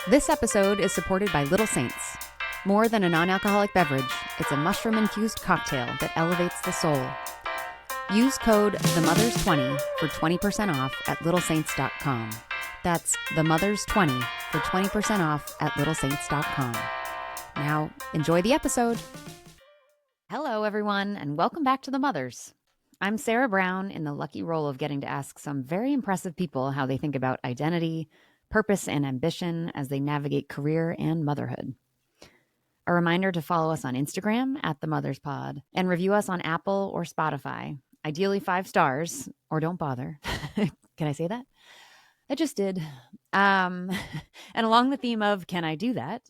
This episode is supported by Little Saints. More than a non-alcoholic beverage, it's a mushroom-infused cocktail that elevates the soul. Use code TheMothers20 for 20% off at littlesaints.com. That's TheMothers20 for 20% off at littlesaints.com. Now, enjoy the episode. Hello, everyone, and welcome back to The Mothers. I'm Sarah Brown in the lucky role of getting to ask some very impressive people how they think about identity, purpose, and ambition as they navigate career and motherhood. A reminder to follow us on Instagram at The Mothers Pod and review us on Apple or Spotify. Ideally 5 stars, or don't bother. Can I say that? I just did. And along the theme of can I do that,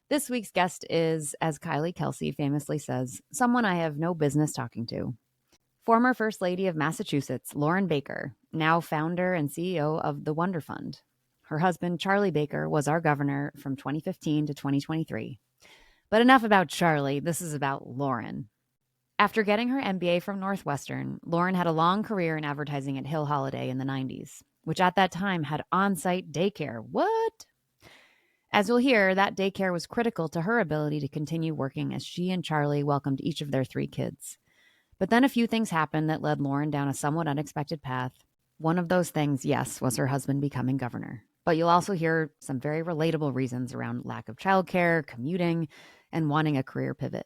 this week's guest is, as Kylie Kelsey famously says, someone I have no business talking to. Former First Lady of Massachusetts, Lauren Baker, now founder and CEO of the Wonderfund. Her husband, Charlie Baker, was our governor from 2015 to 2023. But enough about Charlie. This is about Lauren. After getting her MBA from Northwestern, Lauren had a long career in advertising at Hill Holliday in the 90s, which at that time had on-site daycare. What? As you'll hear, that daycare was critical to her ability to continue working as she and Charlie welcomed each of their 3 kids. But then a few things happened that led Lauren down a somewhat unexpected path. One of those things, yes, was her husband becoming governor. But you'll also hear some very relatable reasons around lack of childcare, commuting, and wanting a career pivot.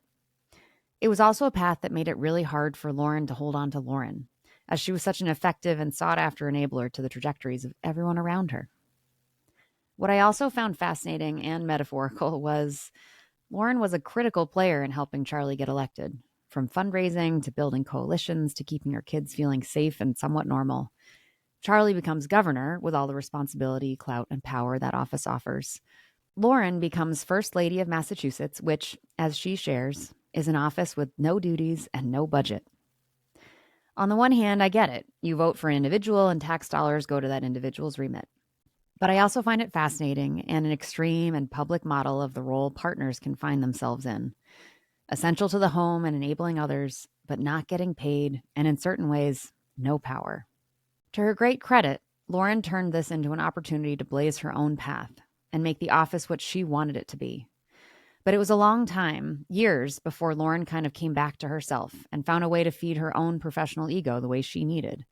It was also a path that made it really hard for Lauren to hold on to Lauren, as she was such an effective and sought-after enabler to the trajectories of everyone around her. What I also found fascinating and metaphorical was Lauren was a critical player in helping Charlie get elected, from fundraising to building coalitions to keeping her kids feeling safe and somewhat normal. Charlie becomes governor with all the responsibility, clout, and power that office offers. Lauren becomes First Lady of Massachusetts, which, as she shares, is an office with no duties and no budget. On the one hand, I get it. You vote for an individual and tax dollars go to that individual's remit. But I also find it fascinating and an extreme and public model of the role partners can find themselves in. Essential to the home and enabling others, but not getting paid, and in certain ways, no power. To her great credit, Lauren turned this into an opportunity to blaze her own path and make the office what she wanted it to be. But it was a long time, years, before Lauren kind of came back to herself and found a way to feed her own professional ego the way she needed.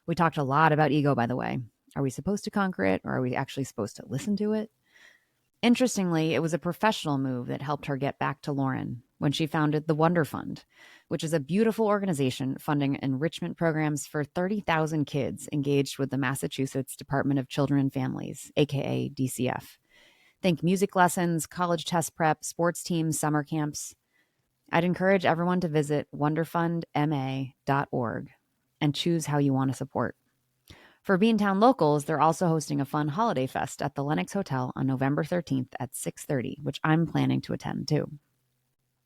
We talked a lot about ego, by the way. Are we supposed to conquer it, or are we actually supposed to listen to it? Interestingly, it was a professional move that helped her get back to Lauren when she founded the Wonderfund, which is a beautiful organization funding enrichment programs for 30,000 kids engaged with the Massachusetts Department of Children and Families, aka DCF. Think music lessons, college test prep, sports teams, summer camps. I'd encourage everyone to visit wonderfundma.org and choose how you want to support. For Beantown locals, they're also hosting a fun holiday fest at the Lenox Hotel on November 13th at 6:30, which I'm planning to attend too.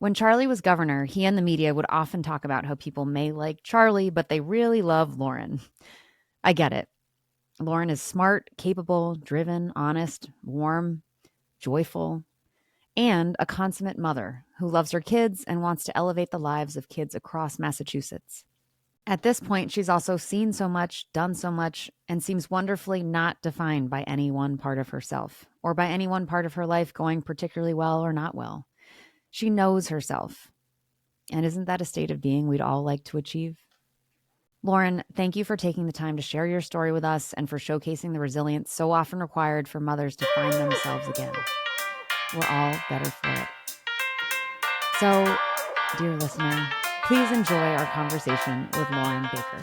When Charlie was governor, he and the media would often talk about how people may like Charlie, but they really love Lauren. I get it. Lauren is smart, capable, driven, honest, warm, joyful, and a consummate mother who loves her kids and wants to elevate the lives of kids across Massachusetts. At this point, she's also seen so much, done so much, and seems wonderfully not defined by any one part of herself or by any one part of her life going particularly well or not well. She knows herself. And isn't that a state of being we'd all like to achieve? Lauren, thank you for taking the time to share your story with us and for showcasing the resilience so often required for mothers to find themselves again. We're all better for it. So, dear listener, please enjoy our conversation with Lauren Baker.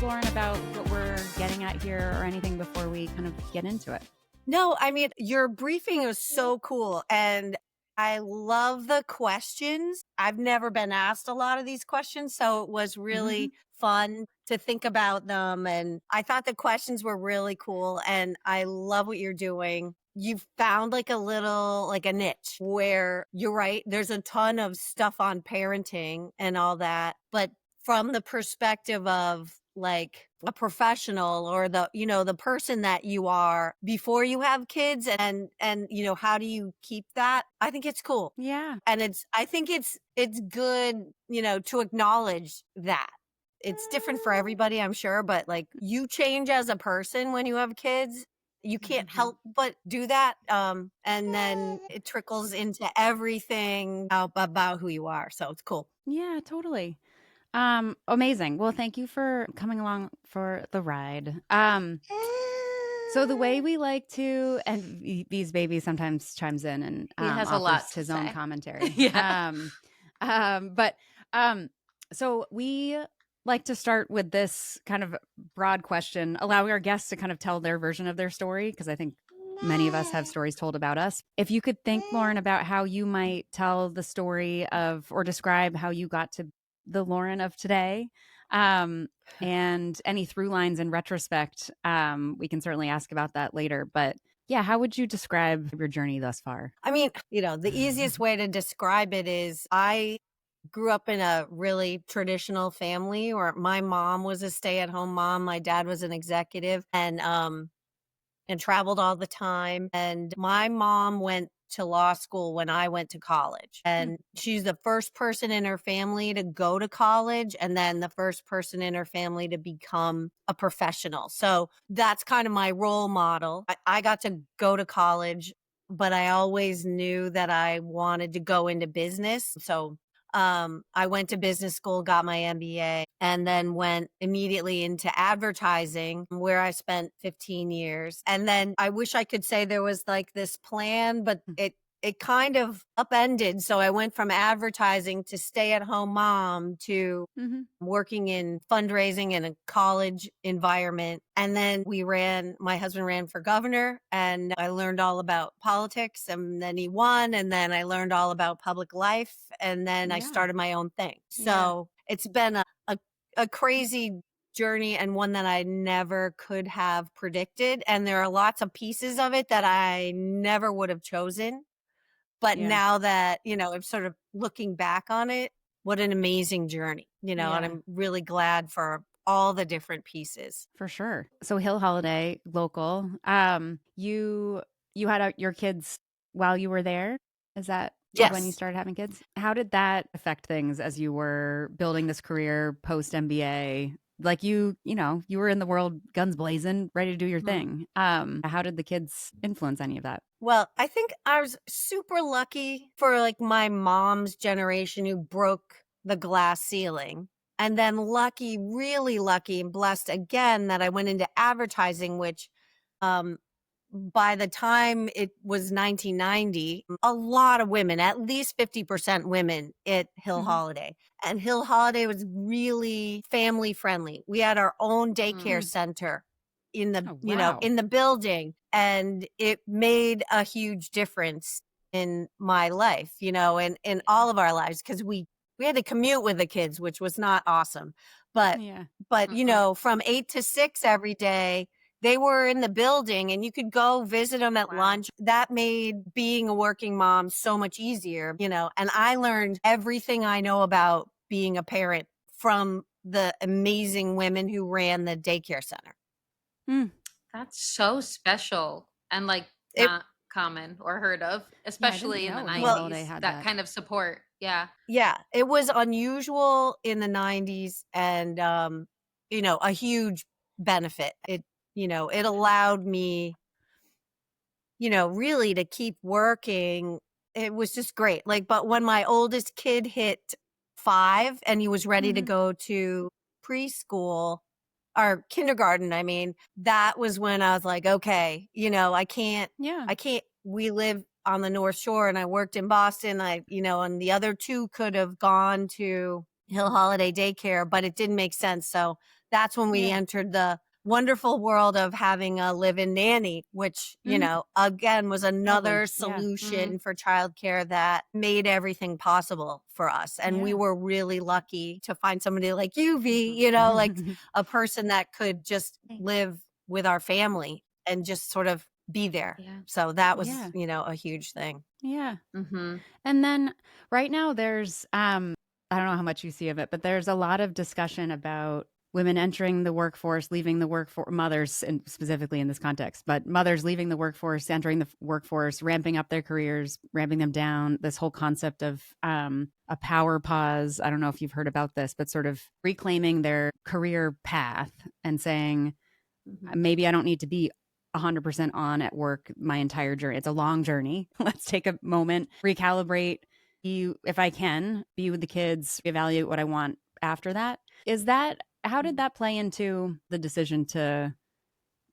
Lauren, about what we're getting at here or anything before we kind of get into it? No, I mean, your briefing is so cool. And I love the questions. I've never been asked a lot of these questions, so it was really fun to think about them. And I thought the questions were really cool. And I love what you're doing. You've found like a niche where you're right. There's a ton of stuff on parenting and all that. But from the perspective of like a professional or the person that you are before you have kids and how do you keep that? I think it's cool. Yeah. And I think it's good, to acknowledge that. It's different for everybody, I'm sure, but like you change as a person when you have kids. You can't help but do that. And then it trickles into everything about who you are. So it's cool. Yeah, totally. Amazing. Well, thank you for coming along for the ride. So the way we like to, and these babies sometimes chimes in and He has a lot offers to his own say. commentary. Yeah. But so we like to start with this kind of broad question, allowing our guests to kind of tell their version of their story, because I think many of us have stories told about us. If you could think, Lauren, about how you might tell the story of or describe how you got to the Lauren of today. And any through lines in retrospect, we can certainly ask about that later. But yeah, how would you describe your journey thus far? I mean, the easiest way to describe it is I grew up in a really traditional family where my mom was a stay-at-home mom, my dad was an executive and traveled all the time. And my mom went to law school when I went to college. Hmm. And she's the first person in her family to go to college and then the first person in her family to become a professional. So that's kind of my role model. I got to go to college, but I always knew that I wanted to go into business. So I went to business school, got my MBA, and then went immediately into advertising where I spent 15 years. And then I wish I could say there was like this plan, but it kind of upended. So I went from advertising to stay-at-home mom to Mm-hmm. working in fundraising in a college environment. And then my husband ran for governor and I learned all about politics and then he won. And then I learned all about public life. And then I Yeah. started my own thing. Yeah. So it's been a crazy journey and one that I never could have predicted. And there are lots of pieces of it that I never would have chosen. But Yeah. now that, I'm sort of looking back on it, what an amazing journey, and Yeah. I'm really glad for all the different pieces. For sure. So Hill Holiday, local. You had your kids while you were there. Is that when you Yes. started having kids? How did that affect things as you were building this career post MBA? Like you were in the world guns blazing, ready to do your Mhm. thing. How did the kids influence any of that? Well, I think I was super lucky for like my mom's generation who broke the glass ceiling. And then lucky, really lucky and blessed again that I went into advertising, which um, by the time it was 1990, a lot of women, at least 50% women at Hill Hmm. Holiday. And Hill Holiday was really family friendly. We had our own daycare Mm. center in the, Oh, wow. in the building. And it made a huge difference in my life, and in all of our lives because we had to commute with the kids, which was not awesome. But Yeah. Mm-mm. from 8 to 6 every day, they were in the building and you could go visit them at Wow. lunch. That made being a working mom so much easier, and I learned everything I know about being a parent from the amazing women who ran the daycare center. Mm. That's so special and like It not common or heard of, Yeah, I didn't especially in the know Hill well, Holiday 90s, had that that. kind of support. Yeah. yeah, it was unusual in the 90s and a huge benefit. It allowed me really to keep working. It was just great. Like, but when my oldest kid hit 5 and he was ready to Hmm. go to preschool or kindergarten, I mean, that was when I was like, okay, Yeah. I can't, we live on the North Shore and I worked in Boston. And the other two could have gone to Hill Holiday Daycare, but it didn't make sense. So that's when we Yeah. entered the wonderful world of having a live-in nanny, which, Hmm. again, was Totally. another Yeah. Mhm. solution for childcare that made everything possible for us. And we Yeah. were really lucky to find somebody like you, V, Mhm. like a person that could just Thanks. live with our family and just sort of be there. Yeah. So that was, Yeah. a huge thing. Yeah. Mhm. And then right now there's I don't know how much you see of it, but there's a lot of discussion about women entering the workforce, leaving the workforce, mothers, and specifically in this context, but mothers leaving the workforce, entering the workforce, ramping up their careers, ramping them down. This whole concept of a power pause. I don't know if you've heard about this, but sort of reclaiming their career path and saying, maybe I don't need to be 100% on at work my entire journey. It's a long journey. Let's take a moment, recalibrate, if I can, be with the kids, evaluate what I want after that. How did that play into the decision to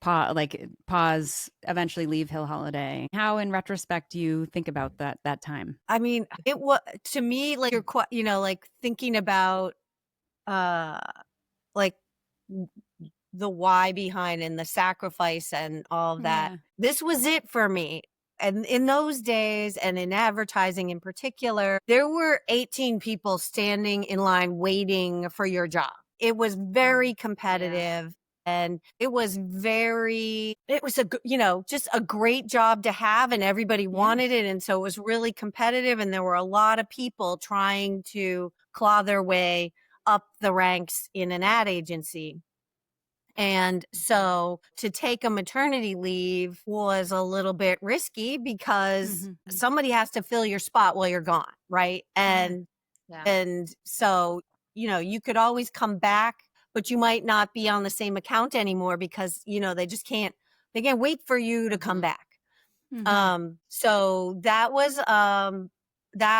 pause, eventually leave Hill Holiday? How, in retrospect, do you think about that time? I mean, it was, to me, like, you're quite, like thinking about, like the why behind and the sacrifice and all of that. Yeah. This was it for me. And in those days, and in advertising in particular, there were 18 people standing in line waiting for your job. It was very competitive. And it was just a great job to have, and everybody wanted it. And so it was really competitive. And there were a lot of people trying to claw their way up the ranks in an ad agency. And so to take a maternity leave was a little bit risky because somebody has to fill your spot while you're gone. Right. And so, you could always come back, but you might not be on the same account anymore because, they can't wait for you to come back. So that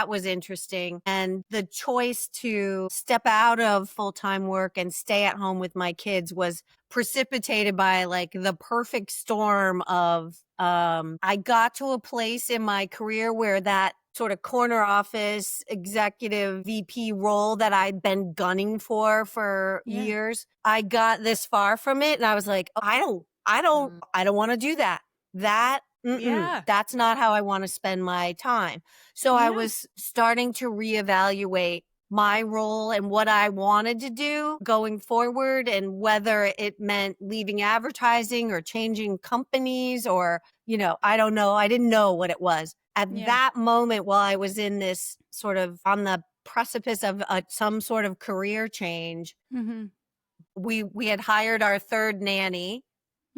was interesting. And the choice to step out of full-time work and stay at home with my kids was precipitated by like the perfect storm of, I got to a place in my career where that sort of corner office executive VP role that I'd been gunning for years. I got this far from it and I was like, I don't want to do that. That's not how I want to spend my time. So I was starting to reevaluate my role and what I wanted to do going forward, and whether it meant leaving advertising or changing companies or, I don't know. I didn't know what it was. At that moment, while I was in this sort of on the precipice of some sort of career change, we had hired our third nanny.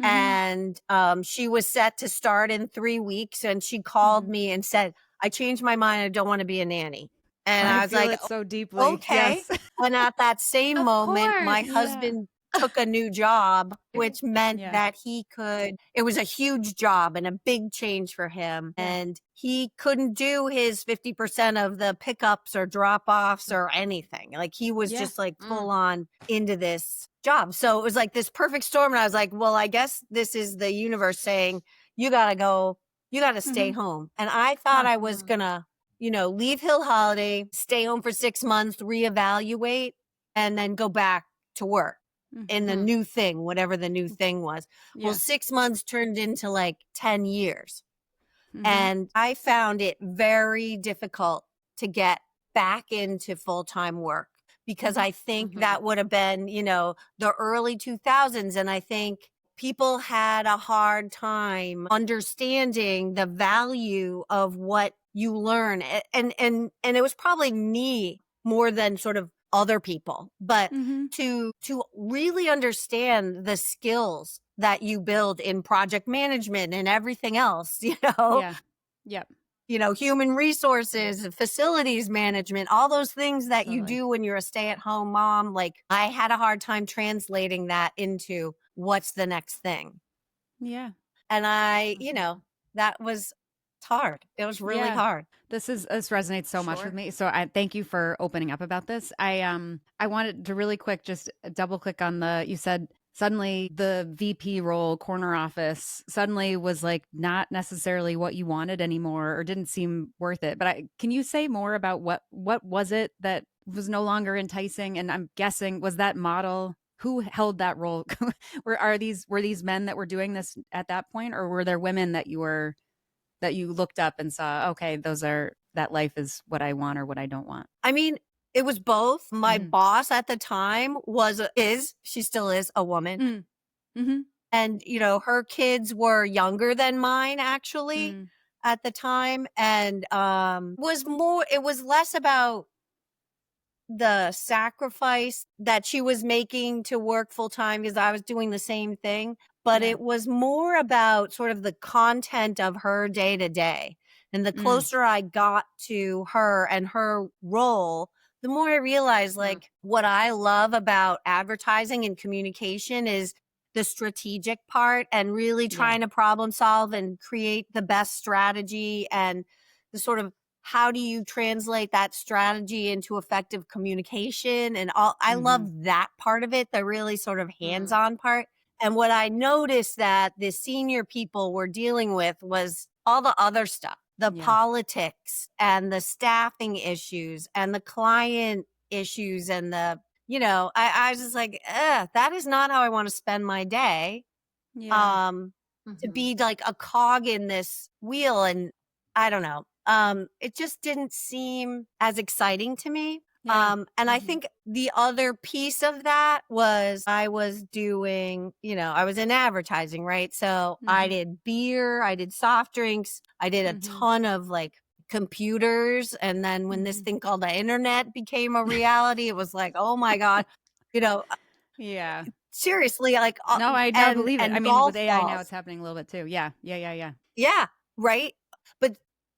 And she was set to start in 3 weeks. And she called me and said, I changed my mind. I don't want to be a nanny. And I was feel like, it so deeply. okay. Yes. And at that same Of moment, my course. husband took a new job, which meant that it was a huge job and a big change for him. And he couldn't do his 50% of the pickups or drop-offs or anything. Like he was just like full on into this job. So it was like this perfect storm. And I was like, well, I guess this is the universe saying, you got to go, you got to stay home. And I thought I was going to, leave Hill Holiday, stay home for 6 months, reevaluate, and then go back to work in the new thing, whatever the new thing was. Well, 6 months turned into like 10 years. And I found it very difficult to get back into full-time work because I think that would have been, the early 2000s. And I think people had a hard time understanding the value of what you learn. And it was probably me more than sort of other people, but to really understand the skills that you build in project management and everything else, human resources, facilities management, all those things that you do when you're a stay-at-home mom. Like I had a hard time translating that into what's the next thing. Yeah. And that was hard. It was really hard. This resonates so much with me. So I thank you for opening up about this. I wanted to really quick just double click on you said suddenly the VP role, corner office, suddenly was like not necessarily what you wanted anymore or didn't seem worth it. But can you say more about what was it that was no longer enticing? And I'm guessing, was that model, who held that role? were these men that were doing this at that point, or were there women that you looked up and saw, okay, that life is what I want or what I don't want? I mean, it was both. My boss at the time she still is a woman. And, her kids were younger than mine actually at the time. And, it was less about the sacrifice that she was making to work full time because I was doing the same thing, but Yeah. it was more about sort of the content of her day to day. And the Mm. closer I got to her and her role, the more I realized Mm. like what I love about advertising and communication is the strategic part and really Yeah. trying to problem solve and create the best strategy and the sort of how do you translate that strategy into effective communication and all. I Mhm. love that part of it, the really sort of Mm. hands-on part. And what I noticed that the senior people were dealing with was all the other stuff, the Yeah. politics and the staffing issues and the client issues and I was just like, that is not how I want to spend my day. Yeah. um to Mhm. be like a cog in this wheel. And I don't know, it just didn't seem as exciting to me. Yeah. And I Mhm. think the other piece of that was I was doing, I was in advertising, right? So I Mhm. did beer, I did soft drinks, I did a Mhm. ton of like computers. And then when this Mhm. thing called the internet became a reality, it was like, oh my God, you know, Yeah. seriously, like, No, I believe it. I and mean, with golf AI now, balls. it's happening a little bit too. Yeah. Yeah. Yeah. Yeah. Yeah, right? But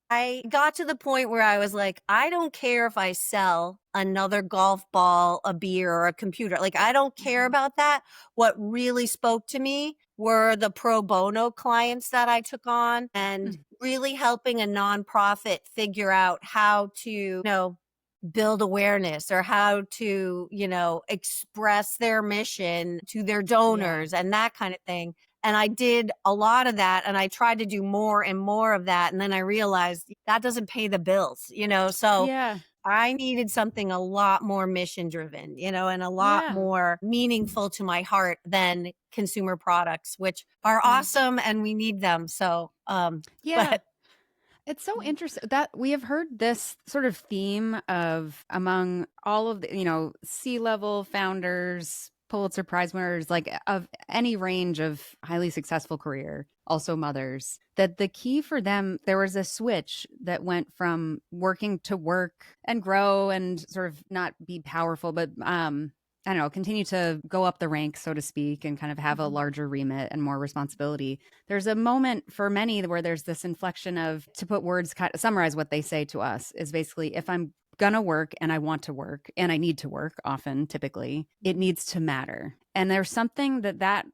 I got to the point where I was like, I don't care if I sell another golf ball, a beer, or a computer. Like, I don't care Mhm. about that. What really spoke to me were the pro bono clients that I took on and Mm. really helping a nonprofit figure out how to, build awareness or how to, express their mission to their Yeah. donors and that kind of thing. And I did a lot of that and I tried to do more and more of that. And then I realized that doesn't pay the bills. So Yeah. I needed something a lot more mission driven, and a lot Yeah. Mm. more meaningful to my heart than consumer products, which are Mm. awesome and we need them. So, Yeah. but It's so interesting that we have heard this sort of theme of among all of the, C-level founders, Pulitzer Prize winners, like of any range of highly successful career, also mothers, that the key for them, there was a switch that went from working to work and grow and sort of not be powerful, but I don't know, continue to go up the ranks, so to speak, and kind of have a Mhm. larger remit and more responsibility. There's a moment for many where there's this inflection of, to put words, kind of summarize what they say to us, is basically if I'm gonna work and I want to work and I need to work often, typically, it needs to matter. And there's something that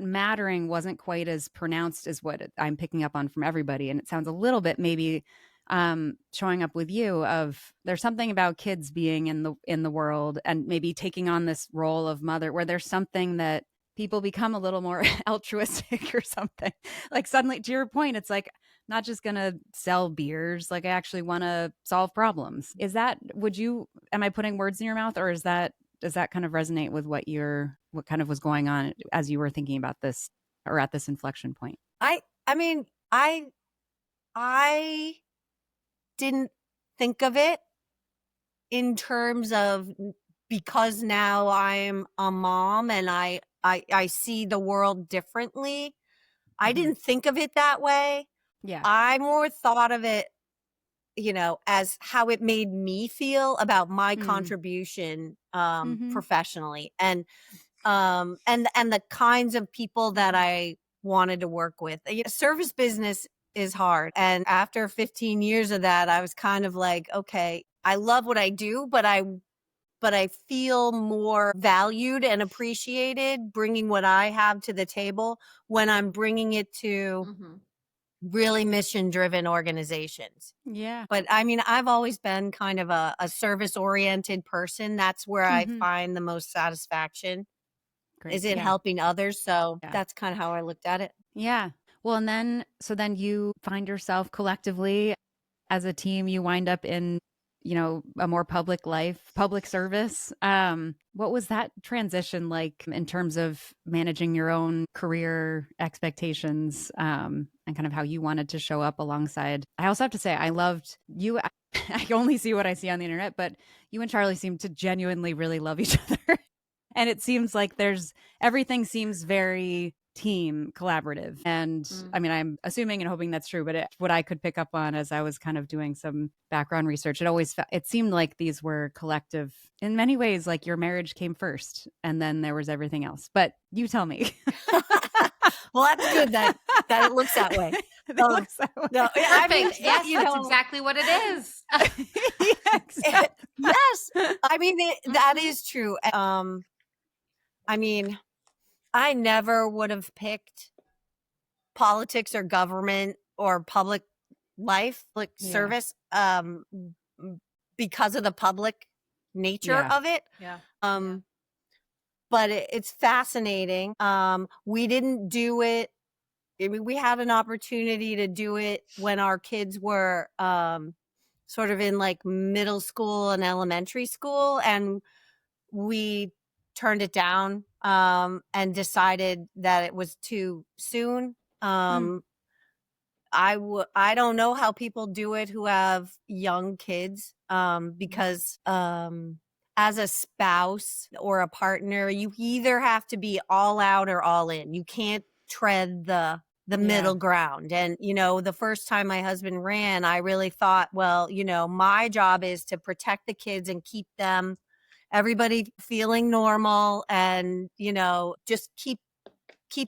mattering wasn't quite as pronounced as what I'm picking up on from everybody. And it sounds a little bit maybe showing up with you of there's something about kids being in the world and maybe taking on this role of mother where there's something that people become a little more altruistic or something. Like suddenly, to your point, it's like not just gonna sell beers, like I actually want to solve problems. Is that, am I putting words in your mouth, or does that kind of resonate with what kind of was going on as you were thinking about this or at this inflection point? I mean, I didn't think of it in terms of because now I'm a mom and I see the world differently. I Mhm. didn't think of it that way. Yeah. I more thought of it, as how it made me feel about my Mm. contribution Mhm. professionally and the kinds of people that I wanted to work with. Service business is hard. And after 15 years of that, I was kind of like, okay, I love what I do, but I feel more valued and appreciated bringing what I have to the table when I'm bringing it to Mhm. really mission driven organizations. Yeah. But I mean, I've always been kind of a service oriented person. That's where I Mhm. find the most satisfaction Great. is in Yeah. helping others. So Yeah. that's kind of how I looked at it. Yeah. Well, and then you find yourself collectively as a team, you wind up in, a more public life, public service. What was that transition like in terms of managing your own career expectations, and kind of how you wanted to show up alongside? I also have to say, I loved you. I only see what I see on the internet, but you and Charlie seem to genuinely really love each other. And it seems like everything seems very team collaborative. And I mean, I'm assuming and hoping that's true, but what I could pick up on as I was kind of doing some background research, it seemed like these were collective in many ways, like your marriage came first and then there was everything else. But you tell me. Well, that's good that it looks that way. It looks that way. No, I mean, Perfect. Yes, that's exactly what it is. Yeah, exactly. Yes. I mean, that is true. I mean, I never would have picked politics or government or public life, like service, because of the public nature of it. Yeah. But it's fascinating. We didn't do it. I mean, we had an opportunity to do it when our kids were sort of in like middle school and elementary school, and we turned it down and decided that it was too soon. I don't know how people do it who have young kids because as a spouse or a partner, you either have to be all out or all in. You can't tread the middle ground. And, you know, the first time my husband ran, I really thought, well, you know, my job is to protect the kids and keep everybody feeling normal and, you know, just keep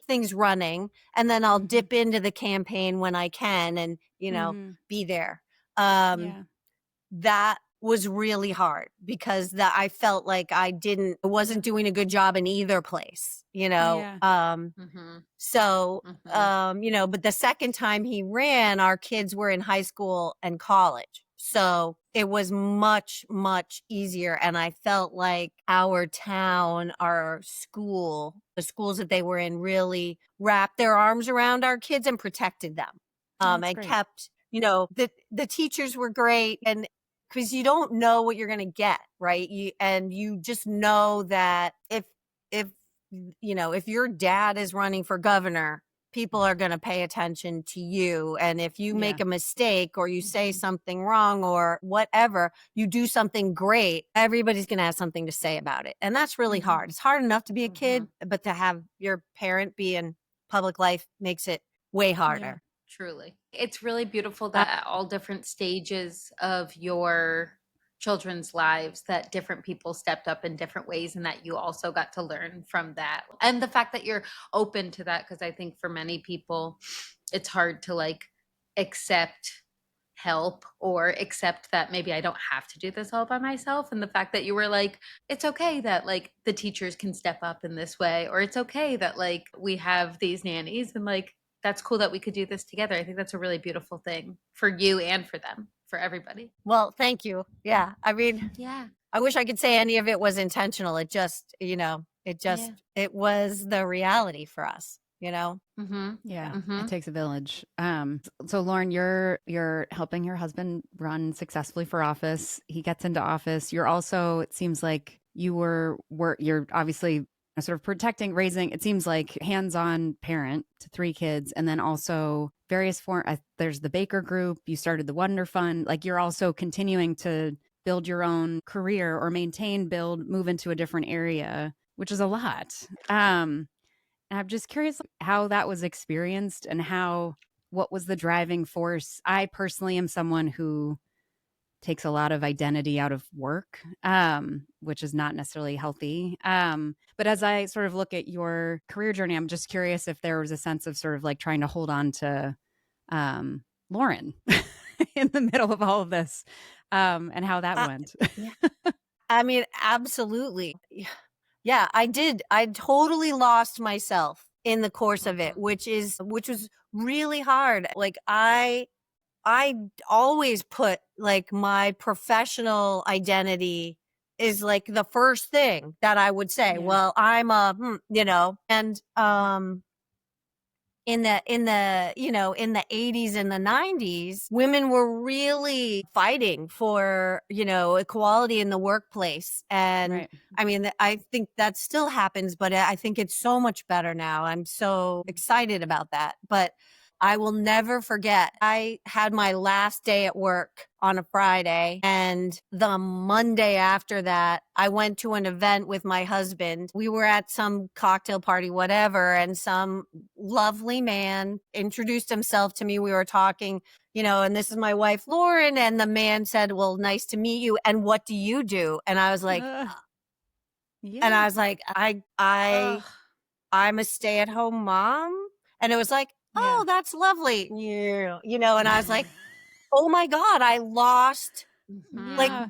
things running. And then I'll dip into the campaign when I can and, you know, be there. That was really hard because I felt like I wasn't doing a good job in either place, you know? So, you know, but the second time he ran, our kids were in high school and college. So it was much, much easier. And I felt like our town, our school, the schools that they were in really wrapped their arms around our kids and protected them. And great. Kept, you know, the teachers were great. And because you don't know what you're going to get, right? You just know that if you know, if your dad is running for governor, people are going to pay attention to you. And if you make a mistake or you say something wrong or whatever, you do something great, everybody's going to have something to say about it. And that's really hard. It's hard enough to be a kid, but to have your parent be in public life makes it way harder. Truly. It's really beautiful that at all different stages of your children's lives that different people stepped up in different ways and that you also got to learn from that. And the fact that you're open to that, because I think for many people, it's hard to like accept help or accept that maybe I don't have to do this all by myself. And the fact that you were like, it's okay that like the teachers can step up in this way, or it's okay that like we have these nannies and like, that's cool that we could do this together. I think that's a really beautiful thing for you and for them, for everybody. Well, thank you. Yeah. I mean, I wish I could say any of it was intentional. It just, you know, it was the reality for us, you know? It takes a village. So Lauren, you're helping your husband run successfully for office. He gets into office. You're also, it seems like you're obviously sort of protecting, raising, it seems like hands-on parent to 3 kids. And then also various there's the Baker Group, you started the Wonderfund, like you're also continuing to build your own career or move into a different area, which is a lot. And I'm just curious how that was experienced and what was the driving force? I personally am someone who takes a lot of identity out of work, which is not necessarily healthy. But as I sort of look at your career journey, I'm just curious if there was a sense of sort of like trying to hold on to Lauren in the middle of all of this, and how that went. I mean, absolutely. Yeah, I did. I totally lost myself in the course of it, which was really hard. Like I always put like my professional identity is like the first thing that I would say. Well, I'm you know, and in the you know, in the 80s and the 90s, women were really fighting for, you know, equality in the workplace. And I mean, I think that still happens, but I think it's so much better now. I'm so excited about that. But I will never forget. I had my last day at work on a Friday, and the Monday after that, I went to an event with my husband. We were at some cocktail party, whatever, and some lovely man introduced himself to me. We were talking, and this is my wife, Lauren. And the man said, well, nice to meet you. And what do you do? And I was like, Yeah. I'm a stay-at-home mom. And it was like, oh, that's lovely. Yeah. And I was like, oh my God, I lost, like, Yeah.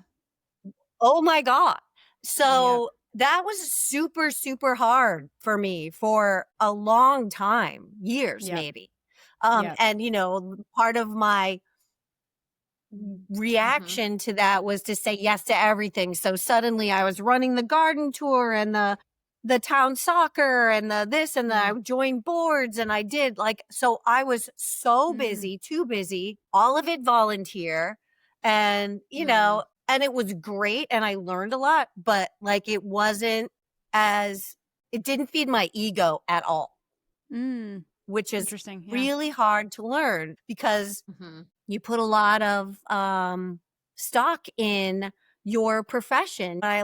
oh my God. So that was super, super hard for me for a long time, years maybe. And, part of my reaction to that was to say yes to everything. So suddenly I was running the garden tour and the town soccer and the this and the I joined boards and I did so I was so busy, too busy, all of it volunteer. And and it was great and I learned a lot, but it didn't feed my ego at all, which is Interesting. Yeah. really hard to learn because you put a lot of stock in your profession. I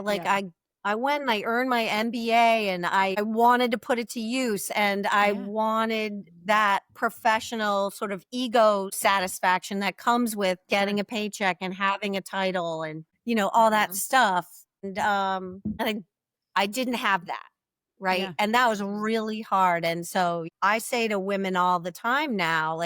went and I earned my MBA and I wanted to put it to use and I wanted that professional sort of ego satisfaction that comes with getting a paycheck and having a title and all that stuff. And I didn't have that. Right. Yeah. And that was really hard. And so I say to women all the time now,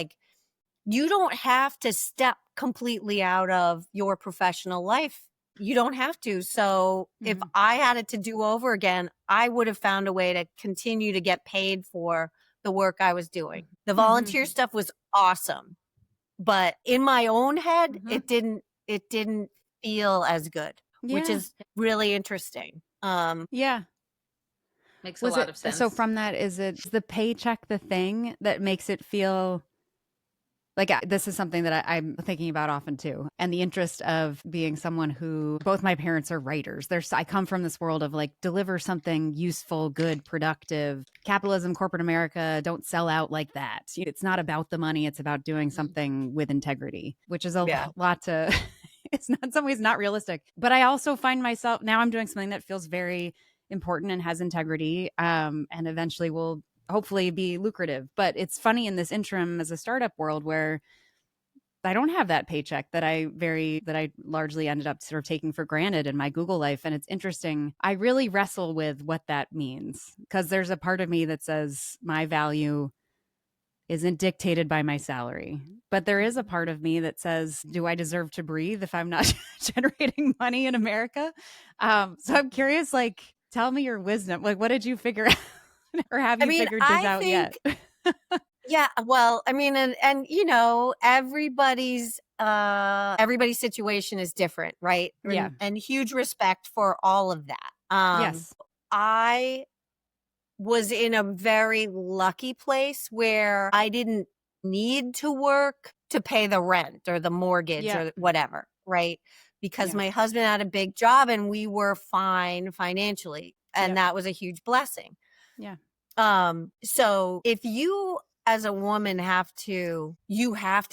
you don't have to step completely out of your professional life. You don't have to. So if I had it to do over again, I would have found a way to continue to get paid for the work I was doing. The volunteer stuff was awesome, but in my own head, it didn't feel as good, which is really interesting. Yeah. Makes a lot of sense. So from that, is the paycheck the thing that makes it feel like this is something that I'm thinking about often too. And the interest of being someone who both my parents are writers. I come from this world of deliver something useful, good, productive. Capitalism, corporate America, don't sell out like that. It's not about the money. It's about doing something with integrity, which is a lot to, it's not in some ways not realistic. But I also find myself, now I'm doing something that feels very important and has integrity and eventually will hopefully be lucrative. But it's funny in this interim as a startup world where I don't have that paycheck that I largely ended up sort of taking for granted in my Google life. And it's interesting. I really wrestle with what that means because there's a part of me that says my value isn't dictated by my salary. But there is a part of me that says, do I deserve to breathe if I'm not generating money in America? So I'm curious, tell me your wisdom. What did you figure out? Or have you figured this out yet? Yeah, well, I mean, and everybody's situation is different, right? And huge respect for all of that. Yes. I was in a very lucky place where I didn't need to work to pay the rent or the mortgage or whatever, right? Because my husband had a big job and we were fine financially. And that was a huge blessing. Yeah. So if you as a woman have to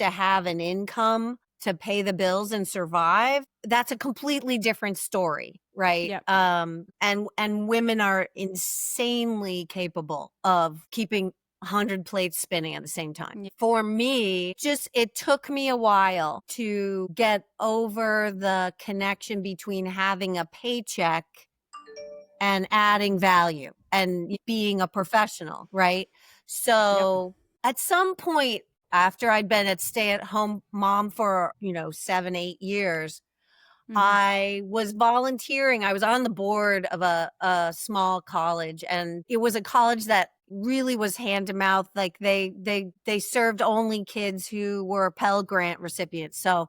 have an income to pay the bills and survive, that's a completely different story, right? Yep. And women are insanely capable of keeping 100 plates spinning at the same time. Yeah. For me, it took me a while to get over the connection between having a paycheck and adding value and being a professional, right? So at some point after I'd been at stay-at-home mom for, 7, 8 years, I was volunteering. I was on the board of a small college, and it was a college that really was hand to mouth. They served only kids who were Pell Grant recipients. So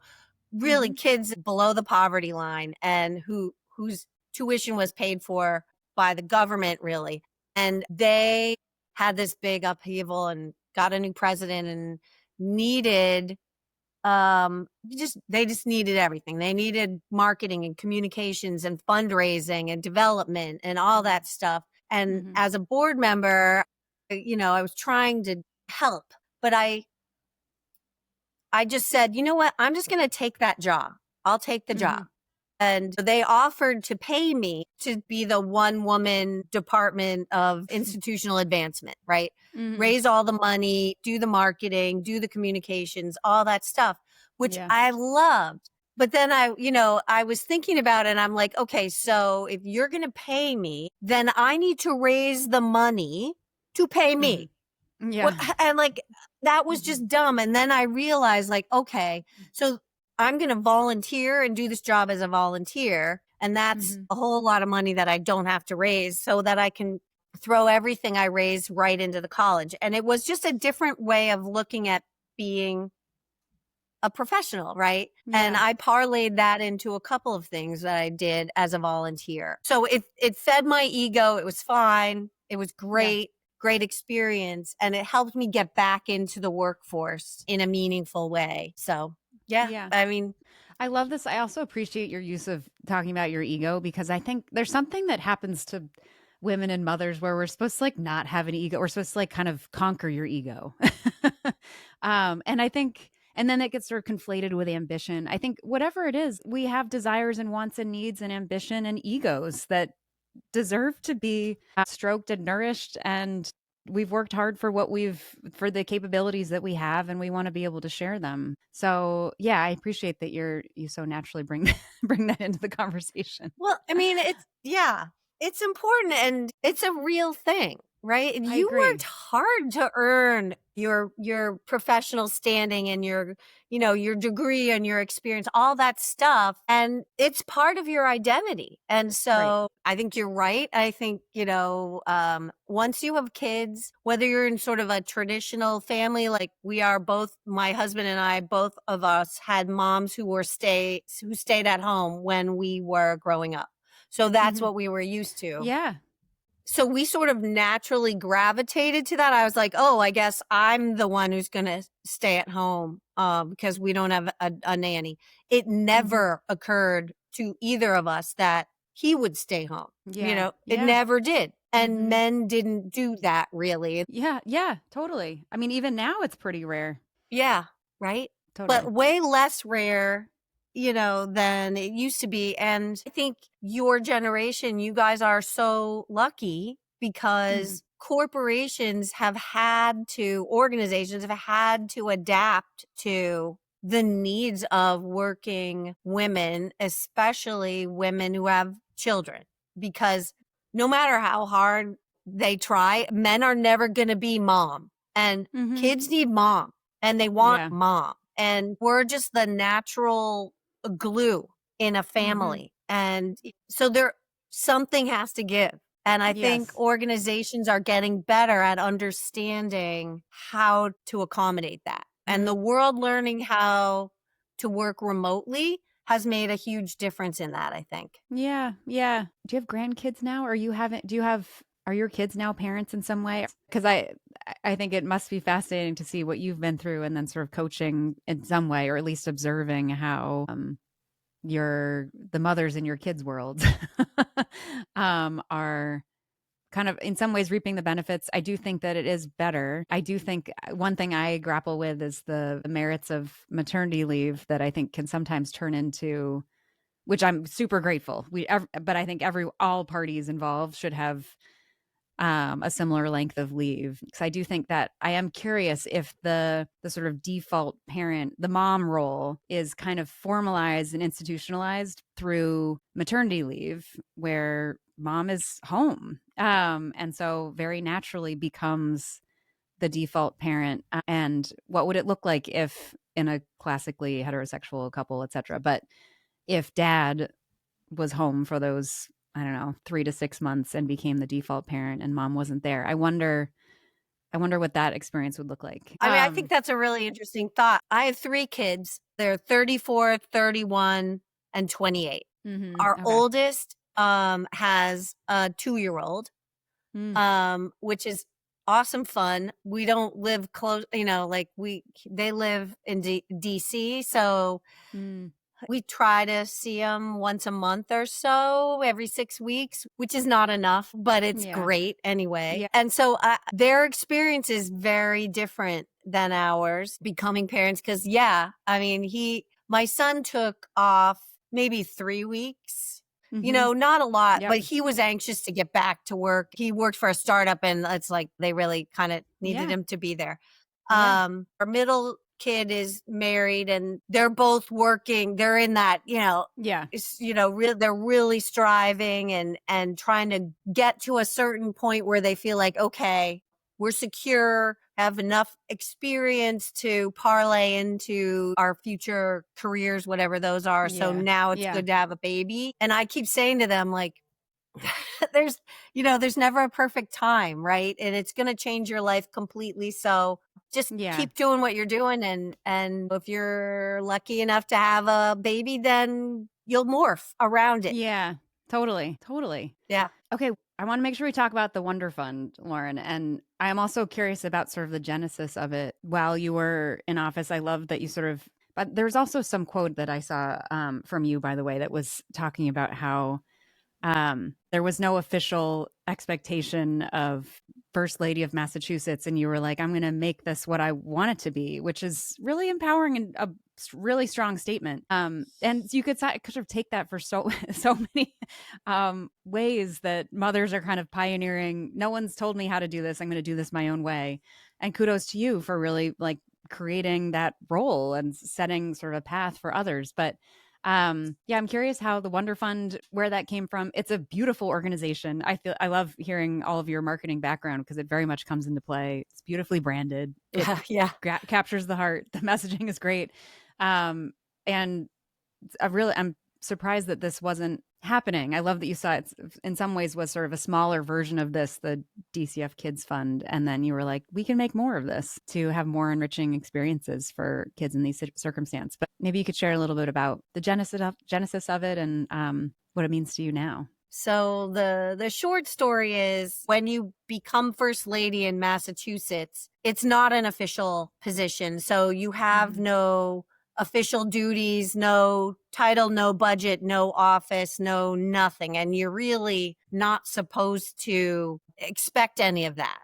really kids below the poverty line and whose tuition was paid for by the government, really. And they had this big upheaval and got a new president and needed they just needed everything. They needed marketing and communications and fundraising and development and all that stuff. And as a board member, I was trying to help, but I I just said, you know what? I'm just going to take that job. I'll take the job. And they offered to pay me to be the one woman department of institutional advancement, right? Raise all the money, do the marketing, do the communications, all that stuff, which I loved. But then I was thinking about it and I'm like, okay, so if you're going to pay me, then I need to raise the money to pay me. Yeah. And like, that was just dumb. And then I realized like, okay, so I'm going to volunteer and do this job as a volunteer. And that's a whole lot of money that I don't have to raise so that I can throw everything I raise right into the college. And it was just a different way of looking at being a professional, right? And I parlayed that into a couple of things that I did as a volunteer. So it fed my ego. It was fine. It was great. Great experience. And it helped me get back into the workforce in a meaningful way. So I mean, I love this. I also appreciate your use of talking about your ego because I think there's something that happens to women and mothers where we're supposed to like not have an ego. We're supposed to like kind of conquer your ego. And I think, and then it gets sort of conflated with ambition. I think whatever it is, we have desires and wants and needs and ambition and egos that deserve to be stroked and nourished, and we've worked hard for for the capabilities that we have, and we want to be able to share them. So yeah, I appreciate that you so naturally bring bring that into the conversation. well, I mean, it's important and it's a real thing, right? I You agree. worked hard to earn your professional standing and your degree and your experience, all that stuff. And it's part of your identity. And so I think you're right. I think, once you have kids, whether you're in sort of a traditional family, like we are both, my husband and I, both of us had moms who stayed at home when we were growing up. So that's what we were used to. Yeah. So we sort of naturally gravitated to that. I was like, oh, I guess I'm the one who's going to stay at home because we don't have a nanny. It never occurred to either of us that he would stay home. It never did. And men didn't do that really. Yeah, totally. I mean, even now it's pretty rare. Yeah, right? Totally. But way less rare, than it used to be. And I think your generation, you guys are so lucky because organizations have had to adapt to the needs of working women, especially women who have children, because no matter how hard they try, men are never going to be mom, and kids need mom and they want mom. And we're just the natural glue in a family. And so something has to give. And I think organizations are getting better at understanding how to accommodate that. And the world learning how to work remotely has made a huge difference in that, I think. Yeah. Do you have grandkids now? Or are your kids now parents in some way? Because I think it must be fascinating to see what you've been through and then sort of coaching in some way, or at least observing how the mothers in your kids' world are kind of in some ways reaping the benefits. I do think that it is better. I do think one thing I grapple with is the merits of maternity leave that I think can sometimes turn into, which I'm super grateful. But I think all parties involved should have a similar length of leave, because I do think that I am curious if the sort of default parent, the mom role, is kind of formalized and institutionalized through maternity leave, where mom is home, and so very naturally becomes the default parent. And what would it look like if in a classically heterosexual couple, etc., but if dad was home for those, I don't know, 3 to 6 months and became the default parent and mom wasn't there? I wonder what that experience would look like. I mean, I think that's a really interesting thought. I have 3 kids. They're 34, 31, and 28. Our oldest has a 2-year-old, which is awesome fun. We don't live close, they live in DC. So We try to see them once a month or so, every 6 weeks, which is not enough, but it's great anyway. Yeah. And so their experience is very different than ours becoming parents. Cause I mean, my son took off maybe 3 weeks, not a lot, but he was anxious to get back to work. He worked for a startup and it's like they really kind of needed him to be there. Our middle kid is married and they're both working. They're in that, they're really striving and trying to get to a certain point where they feel like, okay, we're secure, have enough experience to parlay into our future careers, whatever those are. So now it's good to have a baby. And I keep saying to them, like, there's never a perfect time, right? And it's going to change your life completely. So just keep doing what you're doing. And if you're lucky enough to have a baby, then you'll morph around it. Yeah, totally. Yeah. Okay. I want to make sure we talk about the Wonderfund, Lauren. And I am also curious about sort of the genesis of it while you were in office. I love that you but there's also some quote that I saw from you, by the way, that was talking about how there was no official expectation of First Lady of Massachusetts. And you were like, I'm going to make this what I want it to be, which is really empowering and a really strong statement. And you could sort of take that for so many ways that mothers are kind of pioneering. No one's told me how to do this. I'm going to do this my own way. And kudos to you for really like creating that role and setting sort of a path for others. But I'm curious how the Wonderfund, where that came from. It's a beautiful organization. I love hearing all of your marketing background because it very much comes into play. It's beautifully branded. It captures the heart. The messaging is great. And I'm surprised that this wasn't happening. I love that you saw it in some ways was sort of a smaller version of this, the DCF Kids Fund. And then you were like, we can make more of this to have more enriching experiences for kids in these circumstances. But maybe you could share a little bit about the genesis of it and what it means to you now. So the short story is when you become First Lady in Massachusetts, it's not an official position. So you have no official duties, no title, no budget, no office, no nothing. And you're really not supposed to expect any of that,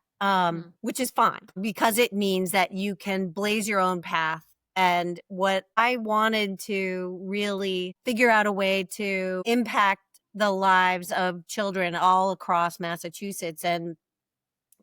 which is fine because it means that you can blaze your own path. And what I wanted to really figure out a way to impact the lives of children all across Massachusetts. And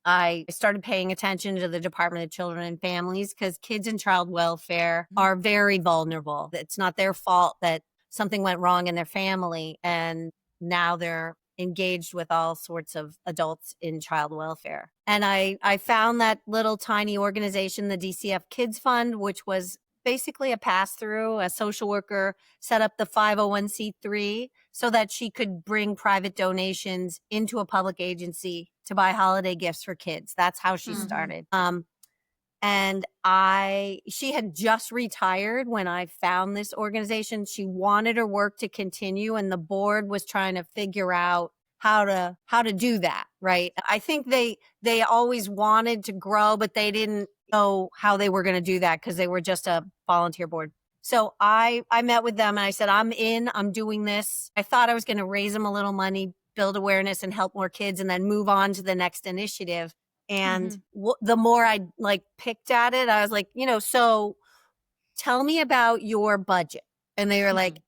I started paying attention to the Department of Children and Families because kids in child welfare are very vulnerable. It's not their fault that something went wrong in their family. And now they're engaged with all sorts of adults in child welfare. And I found that little tiny organization, the DCF Kids Fund, which was basically a pass-through. A social worker set up the 501c3 so that she could bring private donations into a public agency to buy holiday gifts for kids. That's how she started. And she had just retired when I found this organization. She wanted her work to continue and the board was trying to figure out how to do that, right? I think they always wanted to grow, but they didn't know how they were going to do that because they were just a volunteer board. So I met with them and I said, I'm doing this. I thought I was going to raise them a little money, build awareness and help more kids and then move on to the next initiative. And the more I picked at it, I was like, so tell me about your budget. And they were like,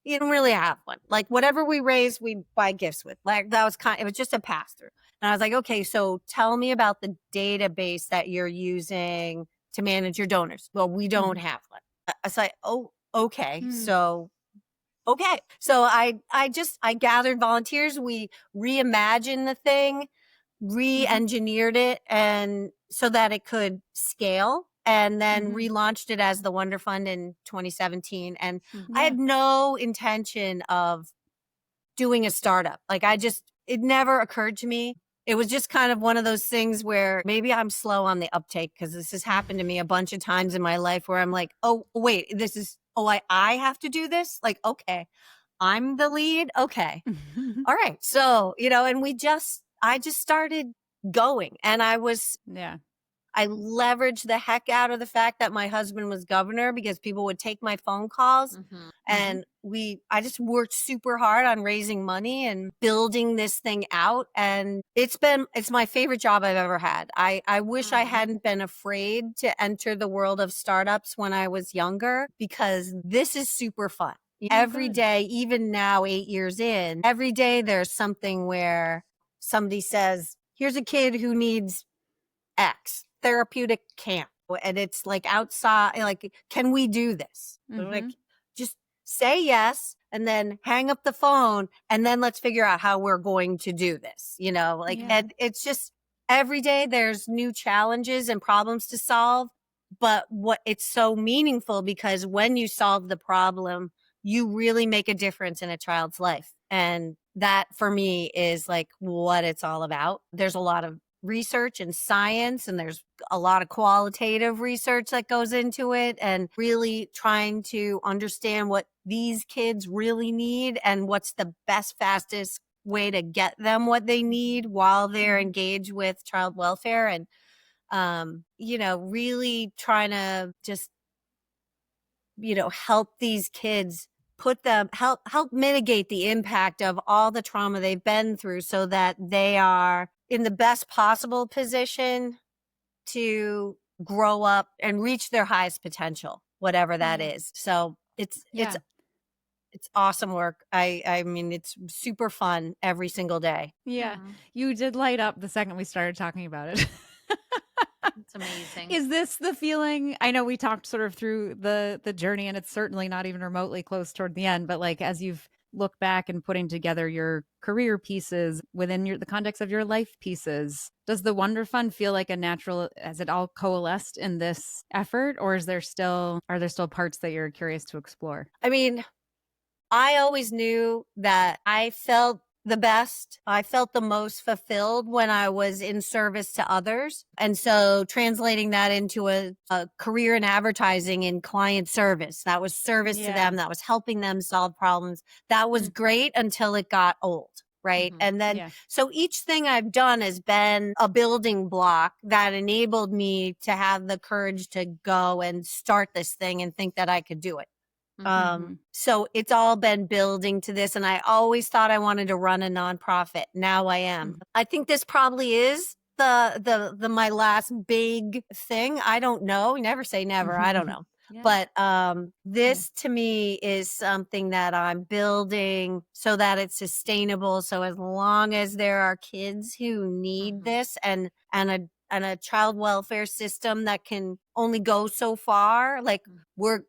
you don't really have one. Like whatever we raise, we buy gifts with. Like that was it was just a pass through. And I was like, okay, so tell me about the database that you're using to manage your donors. Well, we don't have one. I was like, oh, okay. So, okay. So I gathered volunteers. We reimagined the thing, re-engineered it and so that it could scale and then relaunched it as the Wonderfund in 2017. And I had no intention of doing a startup. It never occurred to me. It was just kind of one of those things where maybe I'm slow on the uptake because this has happened to me a bunch of times in my life where I'm like, oh, wait, I have to do this? Like, okay, I'm the lead. Okay. All right. So, and I just started going and I I leveraged the heck out of the fact that my husband was governor because people would take my phone calls. And I just worked super hard on raising money and building this thing out. And it's my favorite job I've ever had. I wish I hadn't been afraid to enter the world of startups when I was younger, because this is super fun. Every day, even now, 8 years in, every day there's something where somebody says, here's a kid who needs X therapeutic camp. And it's like outside, like, can we do this? Like, just say yes and then hang up the phone and then let's figure out how we're going to do this, and it's just every day there's new challenges and problems to solve. But it's so meaningful because when you solve the problem, you really make a difference in a child's life. And that for me is like what it's all about. There's a lot of research and science, and there's a lot of qualitative research that goes into it, and really trying to understand what these kids really need and what's the best, fastest way to get them what they need while they're engaged with child welfare. And, really trying to just, help these kids help mitigate the impact of all the trauma they've been through so that they are in the best possible position to grow up and reach their highest potential, whatever that is. So it's awesome work. I mean, it's super fun every single day. Yeah. You did light up the second we started talking about it. It's amazing. Is this the feeling? I know we talked sort of through the journey, and it's certainly not even remotely close toward the end, but like as you've looked back and putting together your career pieces within the context of your life pieces, does the Wonderfund feel like a natural, has it all coalesced in this effort, or are there still parts that you're curious to explore? I mean, I always knew that I felt the best. I felt the most fulfilled when I was in service to others. And so translating that into a career in advertising in client service, that was service to them, that was helping them solve problems. That was great until it got old. Right. And then, so each thing I've done has been a building block that enabled me to have the courage to go and start this thing and think that I could do it. So it's all been building to this. And I always thought I wanted to run a nonprofit. Now I am. I think this probably is the my last big thing. I don't know. Never say never. I don't know. But this to me is something that I'm building so that it's sustainable. So as long as there are kids who need this and a child welfare system that can only go so far, like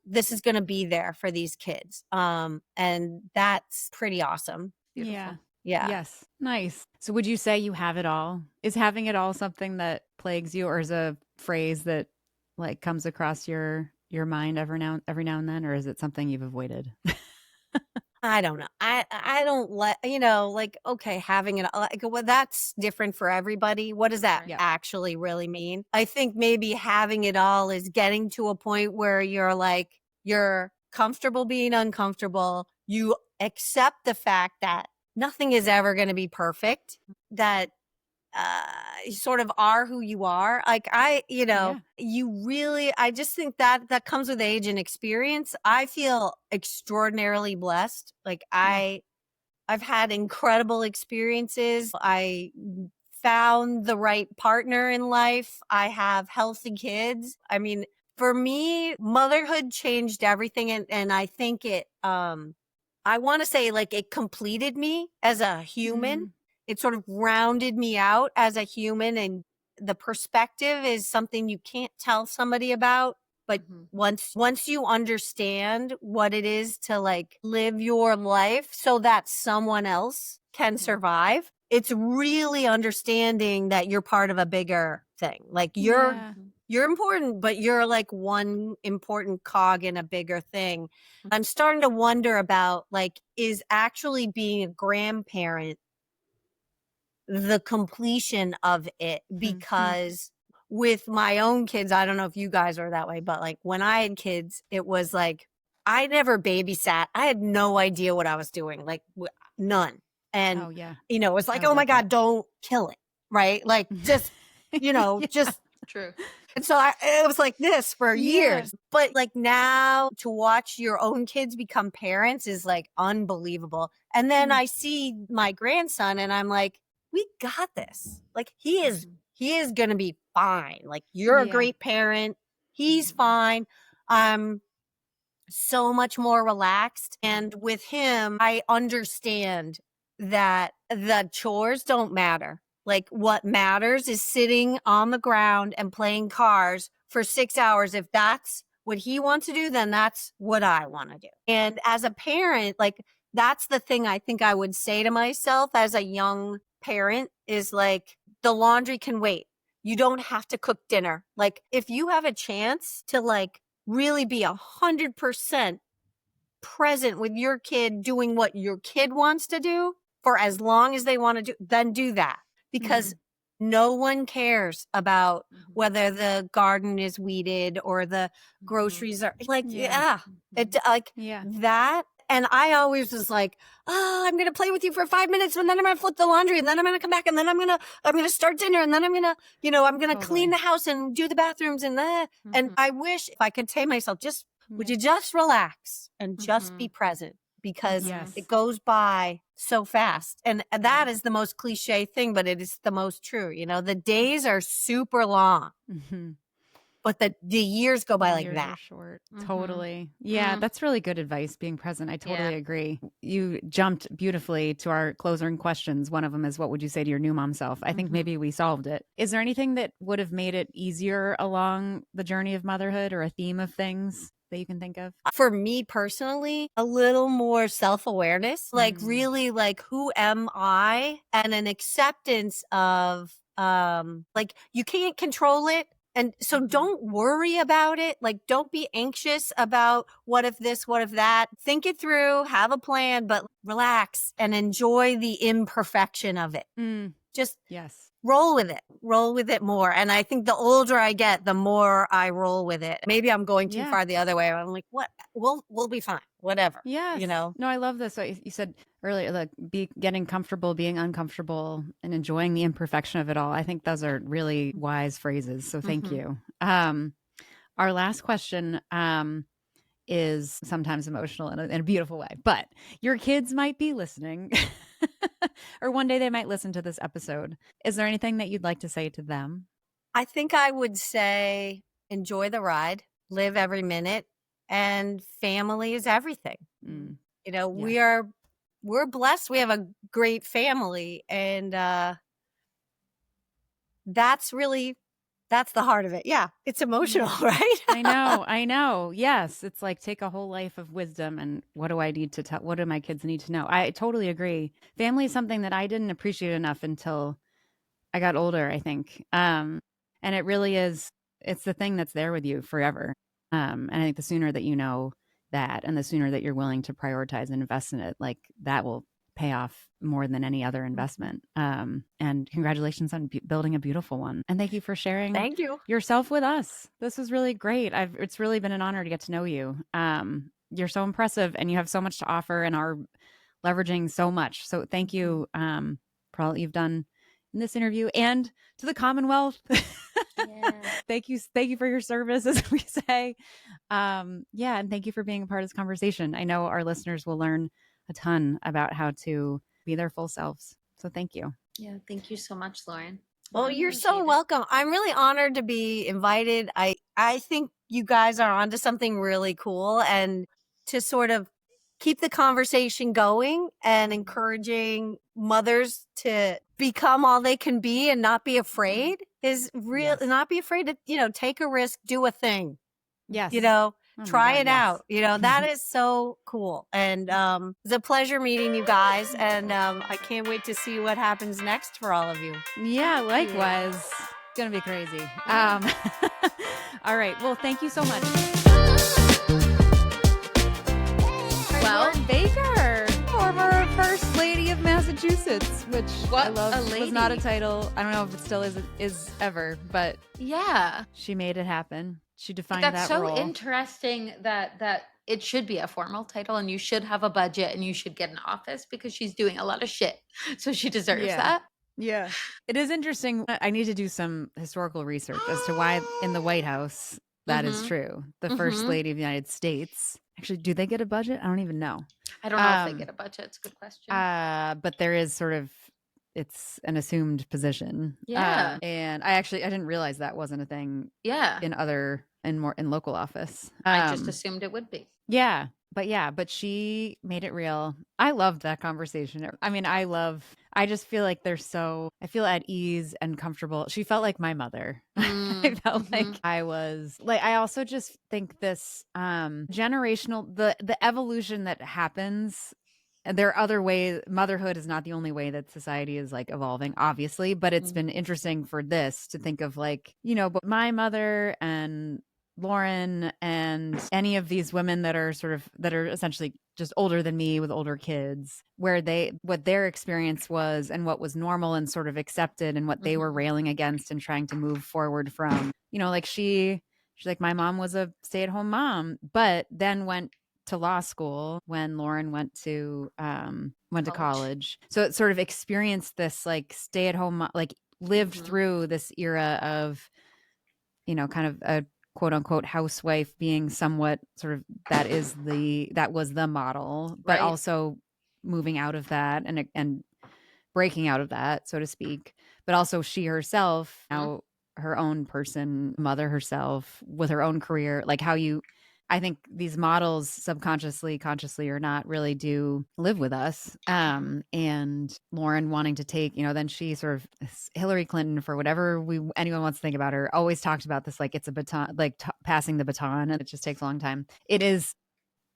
this is going to be there for these kids. And that's pretty awesome. Beautiful. Yeah. Yes. Nice. So would you say you have it all? Is having it all something that plagues you, or is a phrase that like comes across your mind every now and then, or is it something you've avoided? I don't know. I don't like, okay, having it, like, well, that's different for everybody. What does that actually really mean? I think maybe having it all is getting to a point where you're comfortable being uncomfortable. You accept the fact that nothing is ever going to be perfect, that you sort of are who you are. Like I just think that comes with age and experience. I feel extraordinarily blessed. Like I've had incredible experiences. I found the right partner in life. I have healthy kids. I mean, for me, motherhood changed everything. And I think I want to say like it completed me as a human. It sort of rounded me out as a human, and the perspective is something you can't tell somebody about. But once you understand what it is to like live your life so that someone else can survive, it's really understanding that you're part of a bigger thing. Like you're important, but you're like one important cog in a bigger thing. I'm starting to wonder about like, is actually being a grandparent the completion of it? Because with my own kids, I don't know if you guys are that way, but like when I had kids, it was like, I never babysat. I had no idea what I was doing, like none. And, it was like, oh my God, don't kill it. Right. Like just, just true. And so it was like this for years. But like now to watch your own kids become parents is like unbelievable. And then I see my grandson and I'm like, we got this. Like he is going to be fine. Like you're a great parent. He's fine. I'm so much more relaxed. And with him, I understand that the chores don't matter. Like what matters is sitting on the ground and playing cars for 6 hours. If that's what he wants to do, then that's what I want to do. And as a parent, like that's the thing I think I would say to myself as a young parent is like, the laundry can wait. You don't have to cook dinner. Like if you have a chance to like really be 100% present with your kid doing what your kid wants to do for as long as they want to do, then do that. Because no one cares about whether the garden is weeded or the groceries are like, that. And I always was like, oh, I'm going to play with you for 5 minutes and then I'm going to flip the laundry and then I'm going to come back and then I'm going to start dinner and then I'm going to, I'm going to clean the house and do the bathrooms and and I wish if I could tell myself, would you just relax and just be present because it goes by so fast. And that is the most cliche thing, but it is the most true. The days are super long. But the years go by like that. Are short. Totally. Yeah, that's really good advice, being present. I totally agree. You jumped beautifully to our closing questions. One of them is, what would you say to your new mom self? I think maybe we solved it. Is there anything that would have made it easier along the journey of motherhood or a theme of things that you can think of? For me personally, a little more self-awareness, like really like, who am I? And an acceptance of like you can't control it. And so don't worry about it. Like, don't be anxious about what if this, what if that. Think it through, have a plan, but relax and enjoy the imperfection of it. Just roll with it more. And I think the older I get, the more I roll with it. Maybe I'm going too far the other way. I'm like, what? We'll be fine. Whatever. Yes. No, I love this. So you said earlier, like getting comfortable, being uncomfortable, and enjoying the imperfection of it all. I think those are really wise phrases. So thank you. Our last question is sometimes emotional in a beautiful way, but your kids might be listening or one day they might listen to this episode. Is there anything that you'd like to say to them? I think I would say enjoy the ride, live every minute, and family is everything. We're blessed. We have a great family, and that's the heart of it. Yeah, it's emotional, right? I know. Yes. It's like, take a whole life of wisdom and what do I need to tell? What do my kids need to know? I totally agree. Family is something that I didn't appreciate enough until I got older, I think. And it really is, it's the thing that's there with you forever. And I think the sooner that you know that, and the sooner that you're willing to prioritize and invest in it, like that will pay off more than any other investment. And congratulations on building a beautiful one. And thank you for sharing yourself with us. This was really great. It's really been an honor to get to know you. You're so impressive and you have so much to offer and are leveraging so much. So thank you for all that you've done in this interview and to the Commonwealth. Thank you for your service, as we say. And thank you for being a part of this conversation. I know our listeners will learn a ton about how to be their full selves. So thank you. Yeah, thank you so much, Lauren. Well, you're so welcome. I'm really honored to be invited. I think you guys are onto something really cool, and to sort of keep the conversation going and encouraging mothers to become all they can be and not be afraid is real. Not be afraid to, take a risk, do a thing. Yes. Try it out. That is so cool. And it's a pleasure meeting you guys. And I can't wait to see what happens next for all of you. Yeah, likewise. It's going to be crazy. All right. Well, thank you so much. Lauren Baker, former First Lady of Massachusetts, which I love. Was not a title. I don't know if it still is ever, but yeah, she made it happen. She defined that role. That's so interesting that it should be a formal title and you should have a budget and you should get an office because she's doing a lot of shit. So she deserves that. Yeah. It is interesting. I need to do some historical research as to why in the White House that is true. The First Lady of the United States. Actually, do they get a budget? I don't even know. I don't know if they get a budget. It's a good question. But there is sort of, it's an assumed position. Yeah. And I didn't realize that wasn't a thing Yeah. in local office. I just assumed it would be. Yeah. But she made it real. I loved that conversation. I mean, I just feel like I feel at ease and comfortable. She felt like my mother. I felt like I also just think this generational, the evolution that happens. And there are other ways. Motherhood is not the only way that society is like evolving, obviously, but it's been interesting for this to think of like, but my mother and Lauren and any of these women that are essentially just older than me with older kids, what their experience was and what was normal and sort of accepted and what they were railing against and trying to move forward from. Like she's like, my mom was a stay-at-home mom, but then went to law school when Lauren went to college. So it sort of experienced this like stay-at-home, like lived through this era of, kind of a quote unquote housewife being somewhat sort of that was the model, but also moving out of that and breaking out of that, so to speak. But also she herself, now her own person, mother herself with her own career, like I think these models subconsciously, consciously or not, really do live with us. And Lauren wanting to take, then she sort of, Hillary Clinton, for whatever anyone wants to think about her, always talked about this, like it's a baton, like passing the baton, and it just takes a long time. It is,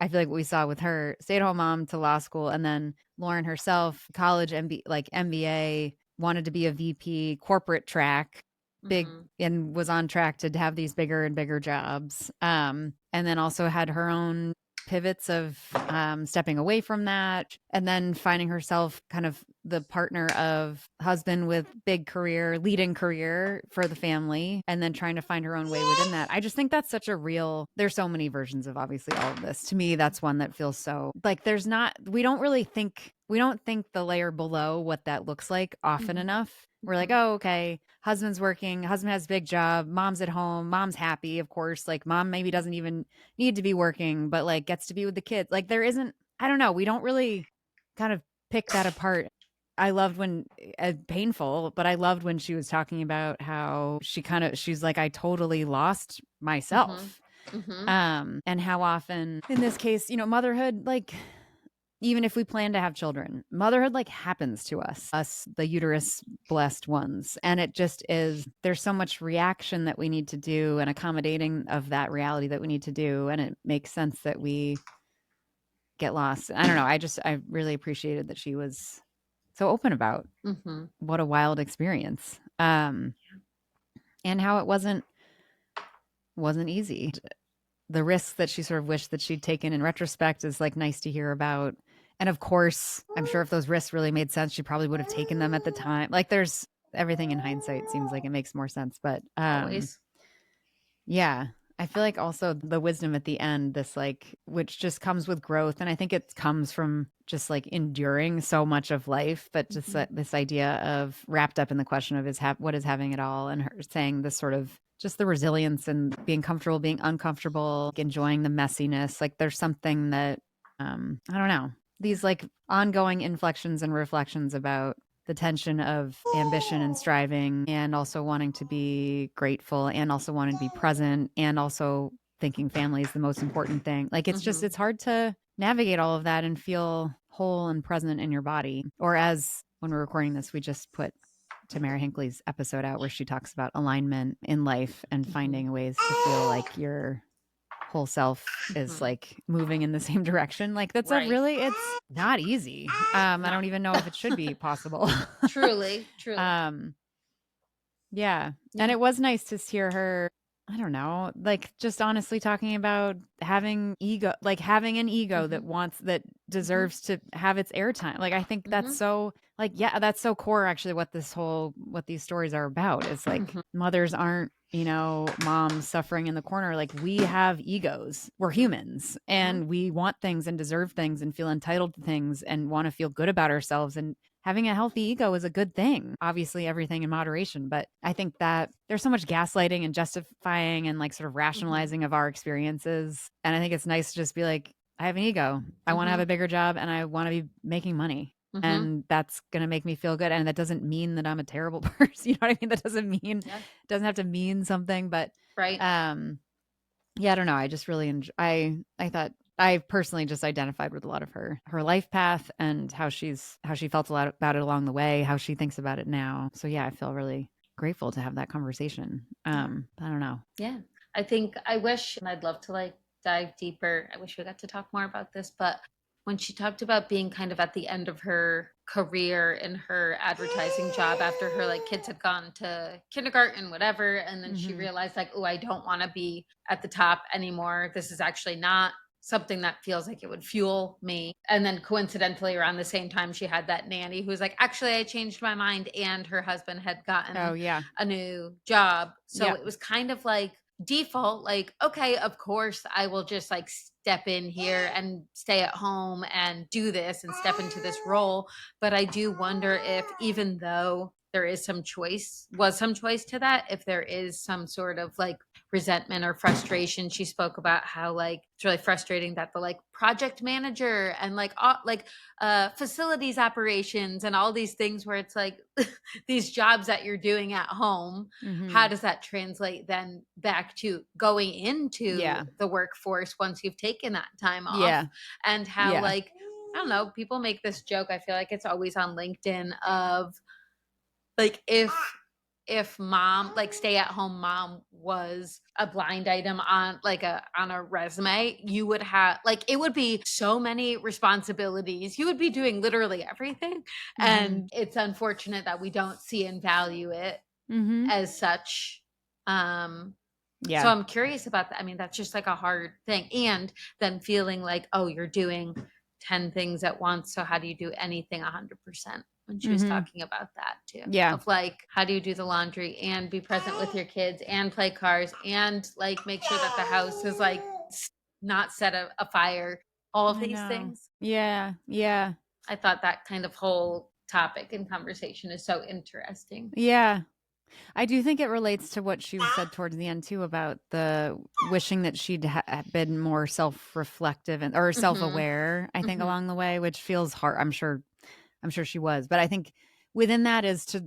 I feel like what we saw with her, stay-at-home mom to law school, and then Lauren herself, college, MBA, wanted to be a VP, corporate track, big, and was on track to have these bigger and bigger jobs. And then also had her own pivots of stepping away from that, and then finding herself kind of the partner of husband with big career, leading career for the family, and then trying to find her own way within that. I just think that's such a real, there's so many versions of obviously all of this. To me, that's one that feels so like we don't think the layer below what that looks like often enough. We're like, oh, okay, husband's working, husband has a big job, mom's at home, mom's happy, of course. Like mom maybe doesn't even need to be working, but like gets to be with the kids. Like there isn't, I don't know, we don't really kind of pick that apart. I loved when, painful, but I loved when she was talking about how she's like, I totally lost myself. And how often in this case, motherhood, like, even if we plan to have children, motherhood like happens to us, the uterus blessed ones. And it just is, there's so much reaction that we need to do and accommodating of that reality that we need to do. And it makes sense that we get lost. I don't know. I really appreciated that she was so open about what a wild experience. And how it wasn't easy. The risks that she sort of wished that she'd taken in retrospect is like nice to hear about. And of course, I'm sure if those risks really made sense, she probably would have taken them at the time. Like there's everything in hindsight seems like it makes more sense, but Always. Yeah. I feel like also the wisdom at the end, this like, which just comes with growth. And I think it comes from just like enduring so much of life, but just this idea of wrapped up in the question of what is having it all, and her saying this sort of just the resilience and being comfortable, being uncomfortable, like enjoying the messiness. Like there's something that, I don't know, these like ongoing inflections and reflections about the tension of ambition and striving, and also wanting to be grateful, and also wanting to be present, and also thinking family is the most important thing. Like it's just, it's hard to navigate all of that and feel whole and present in your body. Or as when we're recording this, we just put Tamara Hinckley's episode out where she talks about alignment in life and finding ways to feel like your whole self is like moving in the same direction. Like that's it's not easy. I don't even know if it should be possible. Truly. Yeah. And it was nice to hear her, I don't know, like just honestly talking about having an ego that deserves to have its airtime. Like I think that's so like, yeah, that's so core actually what these stories are about. It's like mothers aren't, moms suffering in the corner. Like we have egos. We're humans and we want things and deserve things and feel entitled to things and want to feel good about ourselves and having a healthy ego is a good thing. Obviously, everything in moderation. But I think that there's so much gaslighting and justifying and like sort of rationalizing of our experiences. And I think it's nice to just be like, I have an ego. I want to have a bigger job and I want to be making money. And that's going to make me feel good. And that doesn't mean that I'm a terrible person. You know what I mean? That doesn't mean, doesn't have to mean something. But Right. yeah, I don't know. I just really I thought I personally just identified with a lot of her life path and how she felt a lot about it along the way, how she thinks about it now. So yeah, I feel really grateful to have that conversation. I don't know. Yeah. I think I wish, and I'd love to like dive deeper. I wish we got to talk more about this, but when she talked about being kind of at the end of her career in her advertising job after her like kids had gone to kindergarten, whatever, and then she realized like, oh, I don't want to be at the top anymore. This is actually not something that feels like it would fuel me. And then coincidentally around the same time she had that nanny who was like, actually I changed my mind, and her husband had gotten a new job. So it was kind of like default, like, okay, of course I will just like step in here and stay at home and do this and step into this role. But I do wonder if, even though there is some choice to that, if there is some sort of like resentment or frustration. She spoke about how like it's really frustrating that the like project manager and like facilities operations and all these things where it's like these jobs that you're doing at home, how does that translate then back to going into the workforce once you've taken that time off? And how like, I don't know, people make this joke, I feel like it's always on LinkedIn, of like if mom, like stay at home mom, was a blind item on like on a resume, you would have like, it would be so many responsibilities. You would be doing literally everything. And it's unfortunate that we don't see and value it as such. So I'm curious about that. I mean, that's just like a hard thing. And then feeling like, oh, you're doing 10 things at once. So how do you do anything 100%? When she was talking about that too. Of like, how do you do the laundry and be present with your kids and play cards and like make sure that the house is like not set a fire, all of these things. Yeah. I thought that kind of whole topic and conversation is so interesting. Yeah. I do think it relates to what she said towards the end too, about the wishing that she'd been more self-reflective or self-aware, I think along the way, which feels hard. I'm sure she was, but I think within that is to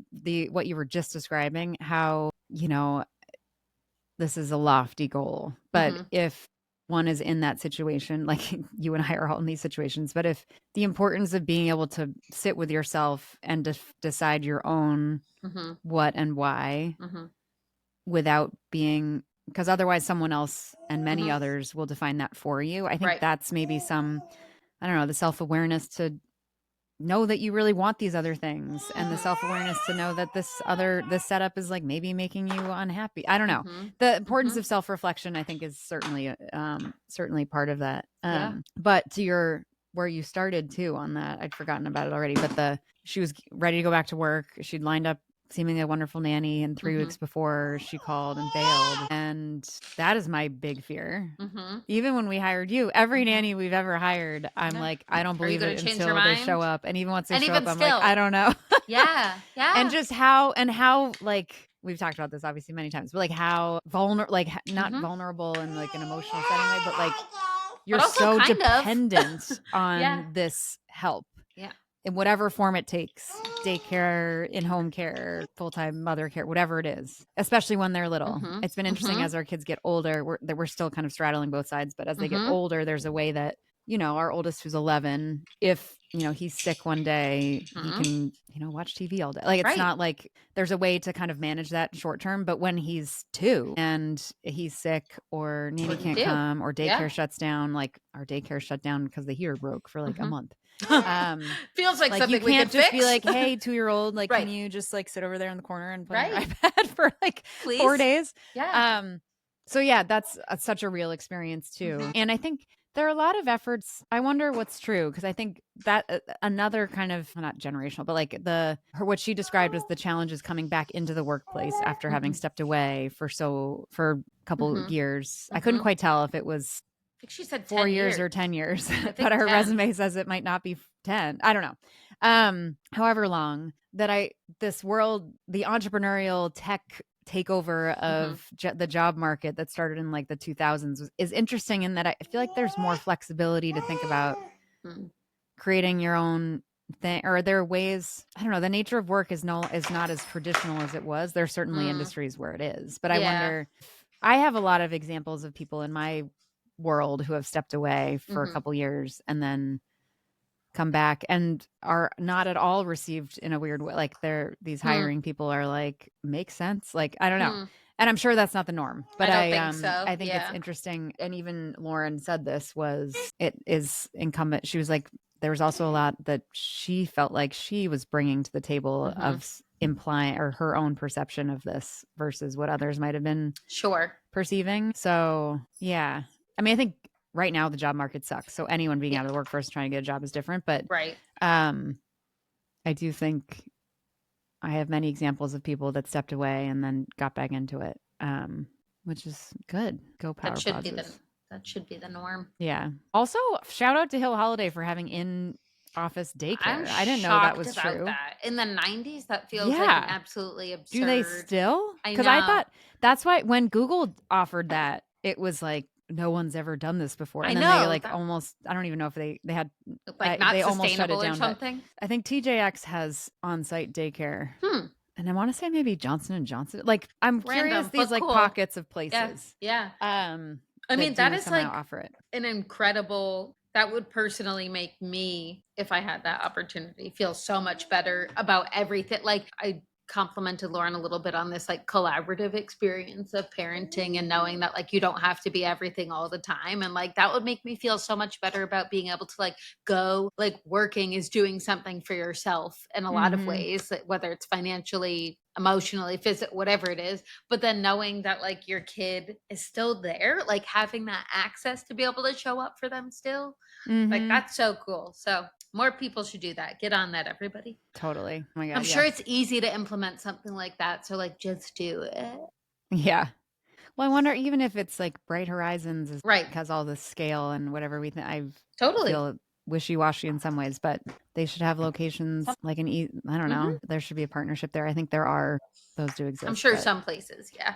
what you were just describing, how, you know, this is a lofty goal, but if one is in that situation, like you and I are all in these situations, but if the importance of being able to sit with yourself and decide your own what and why without being, because otherwise someone else and many others will define that for you. I think that's maybe some, I don't know, the self-awareness to know that you really want these other things, and the self-awareness to know that this setup is like maybe making you unhappy. I don't know. The importance of self-reflection, I think, is certainly part of that. But to where you started too on that, I'd forgotten about it already, but she was ready to go back to work. She'd lined up seemingly a wonderful nanny, and 3 weeks before she called and bailed. And that is my big fear. Even when we hired you, every nanny we've ever hired, I'm like, I don't believe it until they show up. And even once they show up, I'm like, I don't know. And just how like, we've talked about this obviously many times, but like how vulnerable, like not vulnerable in like an emotional setting way, but like you're so dependent on this help. In whatever form it takes, daycare, in-home care, full-time mother care, whatever it is, especially when they're little. It's been interesting as our kids get older, we're still kind of straddling both sides, but as they get older, there's a way that, you know, our oldest, who's 11, if, you know, he's sick one day, he can, you know, watch TV all day. Like, it's not like there's a way to kind of manage that short term, but when he's 2 and he's sick or nanny can't come or daycare shuts down, like our daycare shut down because the heater broke for like a month. Feels like something you we can't could just fix. be like, hey, 2-year-old, like, can you just like sit over there in the corner and play your iPad for like 4 days? So yeah, that's such a real experience too. And I think there are a lot of efforts. I wonder what's true, because I think that another kind of, not generational, but like what she described as the challenges coming back into the workplace after having stepped away for a couple years. I couldn't quite tell if it was, I think she said 4 years or 10 years, but her resume says it might not be 10. I don't know. however long that this world, the entrepreneurial tech takeover of the job market that started in like the 2000s is interesting in that I feel like there's more flexibility to think about creating your own thing, or there are ways, I don't know, the nature of work is not as traditional as it was. There are certainly industries where it is, but I wonder, I have a lot of examples of people in my world who have stepped away for a couple years and then come back and are not at all received in a weird way. Like these hiring people are like, makes sense. Like, I don't know. And I'm sure that's not the norm, but I don't think so. I think it's interesting. And even Lauren said this it is incumbent. She was like, there was also a lot that she felt like she was bringing to the table of implying or her own perception of this versus what others might have been perceiving. So yeah, I mean, I think right now the job market sucks. So anyone being out of the workforce trying to get a job is different. But I do think I have many examples of people that stepped away and then got back into it, which is good. Go power pauses. That should be the norm. Yeah. Also, shout out to Hill Holliday for having in-office daycare. I didn't know that was true. That. In the 90s, that feels like an absolutely absurd. Do they still? Because I thought that's why when Google offered that, it was like, no one's ever done this before. And then they like almost, I don't even know if they had like not they almost shut it sustainable down, or something. I think TJX has on-site daycare. And I want to say maybe Johnson & Johnson. Like, I'm curious these like pockets of places. Yeah. I mean, that is like offer it. An incredible, that would personally make me, if I had that opportunity, feel so much better about everything. Like I complimented Lauren a little bit on this like collaborative experience of parenting and knowing that like you don't have to be everything all the time, and like that would make me feel so much better about being able to like go, like working is doing something for yourself in a lot of ways, whether it's financially, emotionally, physically, whatever it is, but then knowing that like your kid is still there, like having that access to be able to show up for them still, like that's so cool. So more people should do that. Get on that, everybody. Totally. Oh my God, I'm sure it's easy to implement something like that. So like, just do it. Yeah. Well, I wonder, even if it's like Bright Horizons is right, has all this scale and whatever we think, I totally feel wishy-washy in some ways, but they should have locations like I don't know. There should be a partnership there. I think those do exist. I'm sure some places. Yeah.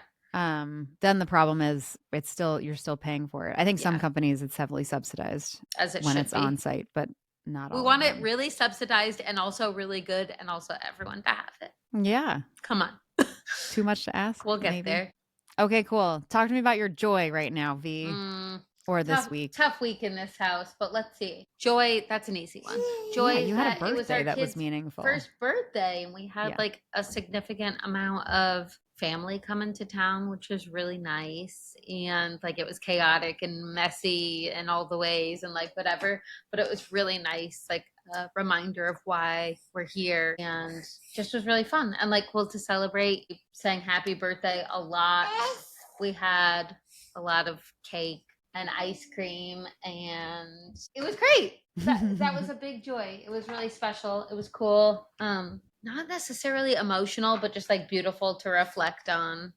Then the problem is you're still paying for it. I think some companies it's heavily subsidized as it when should it's be on site, but not all. We want it really subsidized and also really good, and also everyone to have it. Yeah. Come on. Too much to ask? We'll get there. Okay, cool. Talk to me about your joy right now, V. Or this week. Tough week in this house, but let's see. Joy, that's an easy one. Joy, you had a birthday that was meaningful. First birthday, and we had like a significant amount of family coming to town, which was really nice. And like it was chaotic and messy in all the ways and like whatever, but it was really nice, like a reminder of why we're here, and just was really fun and like cool to celebrate. Sang happy birthday a lot. We had a lot of cake and ice cream, and it was great. That was a big joy. It was really special. It was cool. Not necessarily emotional, but just like beautiful to reflect on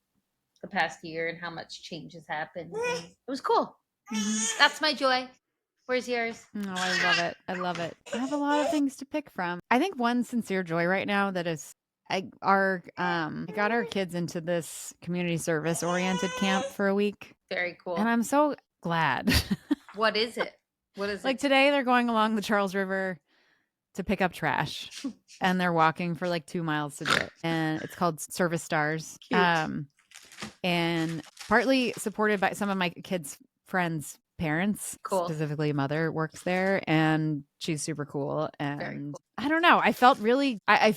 the past year and how much change has happened. And it was cool. That's my joy. Where's yours? Oh, I love it. I love it. I have a lot of things to pick from. I think one sincere joy right now that is I got our kids into this community service oriented camp for a week. Very cool. And I'm so glad. What is it? What is it? Like today they're going along the Charles River to pick up trash, and they're walking for like 2 miles to do it. And it's called Service Stars. Cute. And partly supported by some of my kids' friends' parents, specifically mother works there, and she's super cool. And cool. I don't know, I felt really, I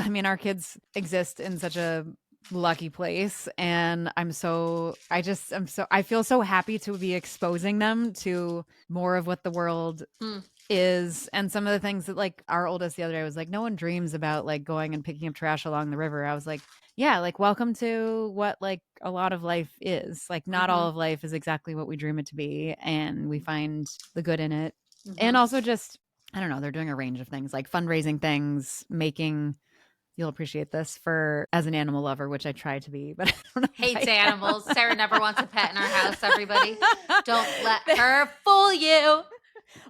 mean, our kids exist in such a lucky place, and I feel so happy to be exposing them to more of what the world is, and some of the things that like our oldest the other day was like, no one dreams about like going and picking up trash along the river. I was like, yeah, like welcome to what like a lot of life is. Like not all of life is exactly what we dream it to be, and we find the good in it. And also just, I don't know, they're doing a range of things like fundraising things, making, you'll appreciate this, for as an animal lover, which I try to be, but I don't know. Hates animals. Sarah never wants a pet in our house, everybody. Don't let her fool you.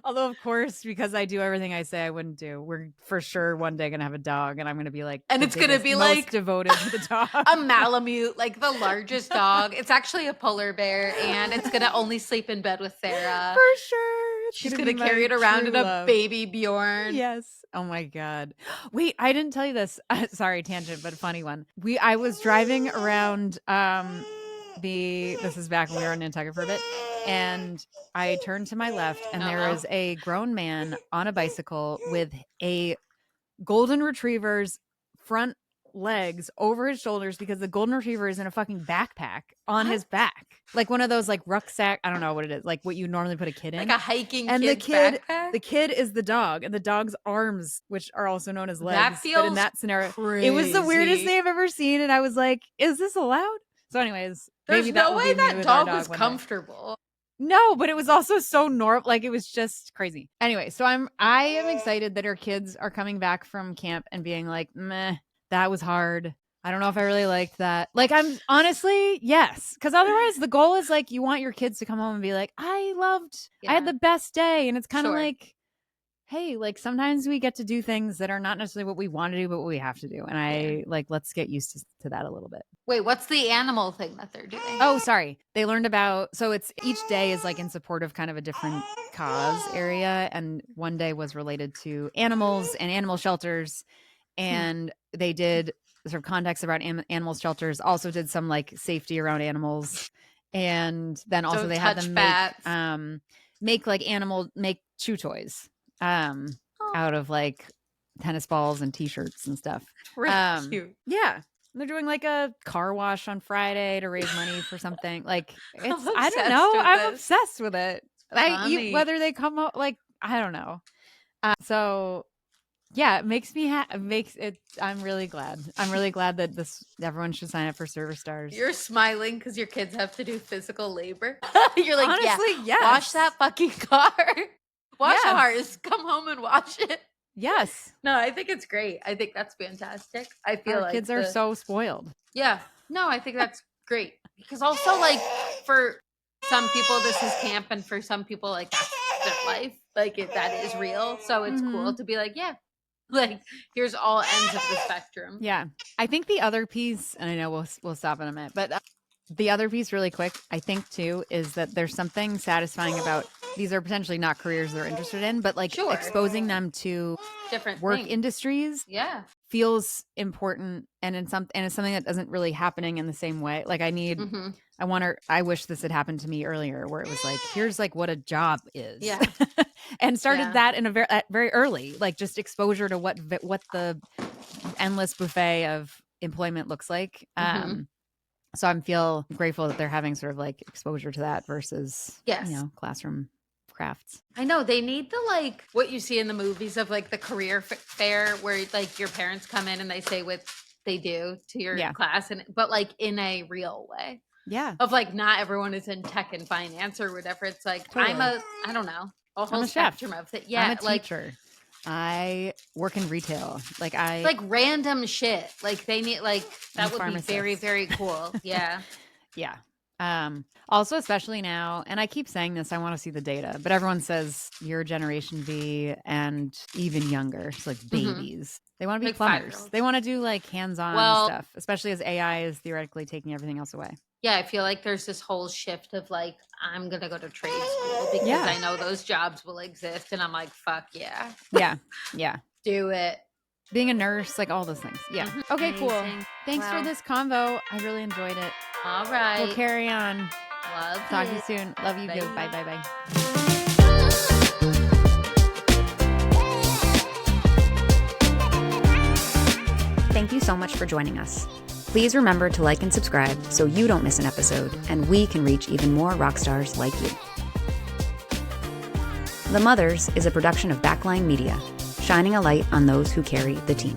Although, of course, because I do everything I say I wouldn't do, we're for sure one day going to have a dog, and I'm going to be like, and it's going to be most like devoted to the dog. A Malamute, like the largest dog. It's actually a polar bear, and it's going to only sleep in bed with Sarah. For sure. She's going to carry it around in a baby Bjorn. Yes. Oh my God. Wait, I didn't tell you this. Sorry, tangent, but a funny one. I was driving around this is back when we were in Nantucket for a bit, and I turned to my left, and there is a grown man on a bicycle with a golden retriever's front legs over his shoulders, because the golden retriever is in a fucking backpack on his back, like one of those like rucksack, I don't know what it is, like what you normally put a kid in, like a hiking and kid's backpack. The kid is the dog, and the dog's arms, which are also known as legs, that feels but in that scenario crazy. It was the weirdest thing I've ever seen, and I was like, is this allowed? So anyways, there's maybe no way that dog was comfortable. No, but it was also so normal. Like, it was just crazy. Anyway, so I am excited that our kids are coming back from camp and being like, meh, that was hard. I don't know if I really liked that. Like, I'm honestly, yes. Because otherwise the goal is like, you want your kids to come home and be like, I had the best day. And it's kind of like, hey, like sometimes we get to do things that are not necessarily what we want to do, but what we have to do. And let's get used to that a little bit. Wait, what's the animal thing that they're doing? Oh, sorry. They learned about, so it's each day is like in support of kind of a different cause area. And one day was related to animals and animal shelters. And they did sort of context around animal shelters, also did some like safety around animals. And then also they had them make chew toys out of like tennis balls and t-shirts and stuff. Really cute. Yeah. They're doing like a car wash on Friday to raise money for something. Like, it's, I don't know. I'm obsessed with it. Whether they come out, like, I don't know. So yeah, it makes me I'm really glad. I'm really glad that everyone should sign up for Service Stars. You're smiling because your kids have to do physical labor. You're like, honestly, yes. Wash that fucking car. Wash ours. Come home and wash it. Yes. No, I think it's great. I think that's fantastic. I feel like kids are so spoiled. Yeah. No, I think that's great. Because also, like, for some people, this is camp, and for some people, like, that's their life. Like, that is real. So it's cool to be like, yeah, like, here's all ends of the spectrum. Yeah. I think the other piece, and I know we'll stop in a minute, but the other piece really quick, I think too, is that there's something satisfying about, these are potentially not careers they're interested in, but like exposing them to different work industries feels important, and it's something that isn't really happening in the same way. Like I wish this had happened to me earlier, where it was like, here's like what a job is. Yeah. And started that in very early, like just exposure to what the endless buffet of employment looks like. So I feel grateful that they're having sort of like exposure to that versus, classroom crafts. I know they need the, like, what you see in the movies of like the career fair where like your parents come in and they say what they do to your class, but like in a real way. Yeah. Of like, not everyone is in tech and finance or whatever. It's like, I don't know, a whole spectrum of it. Yeah. I'm a teacher. I work in retail. Like random shit. Like they need, like, that would be very, very cool. Yeah. Yeah. Also, especially now, and I keep saying this, I want to see the data, but everyone says your generation B and even younger, it's like babies. They want to be like plumbers. They want to do like hands-on stuff, especially as AI is theoretically taking everything else away. Yeah, I feel like there's this whole shift of like, I'm going to go to trade school because I know those jobs will exist. And I'm like, fuck yeah. Yeah. Yeah. Do it. Being a nurse, like all those things. Yeah. Okay, amazing. Cool. Thanks for this convo. I really enjoyed it. All right. We'll carry on. Talk to you soon. Love you. Bye. Bye. Thank you so much for joining us. Please remember to like and subscribe so you don't miss an episode and we can reach even more rock stars like you. The Mothers is a production of Backline Media, shining a light on those who carry the team.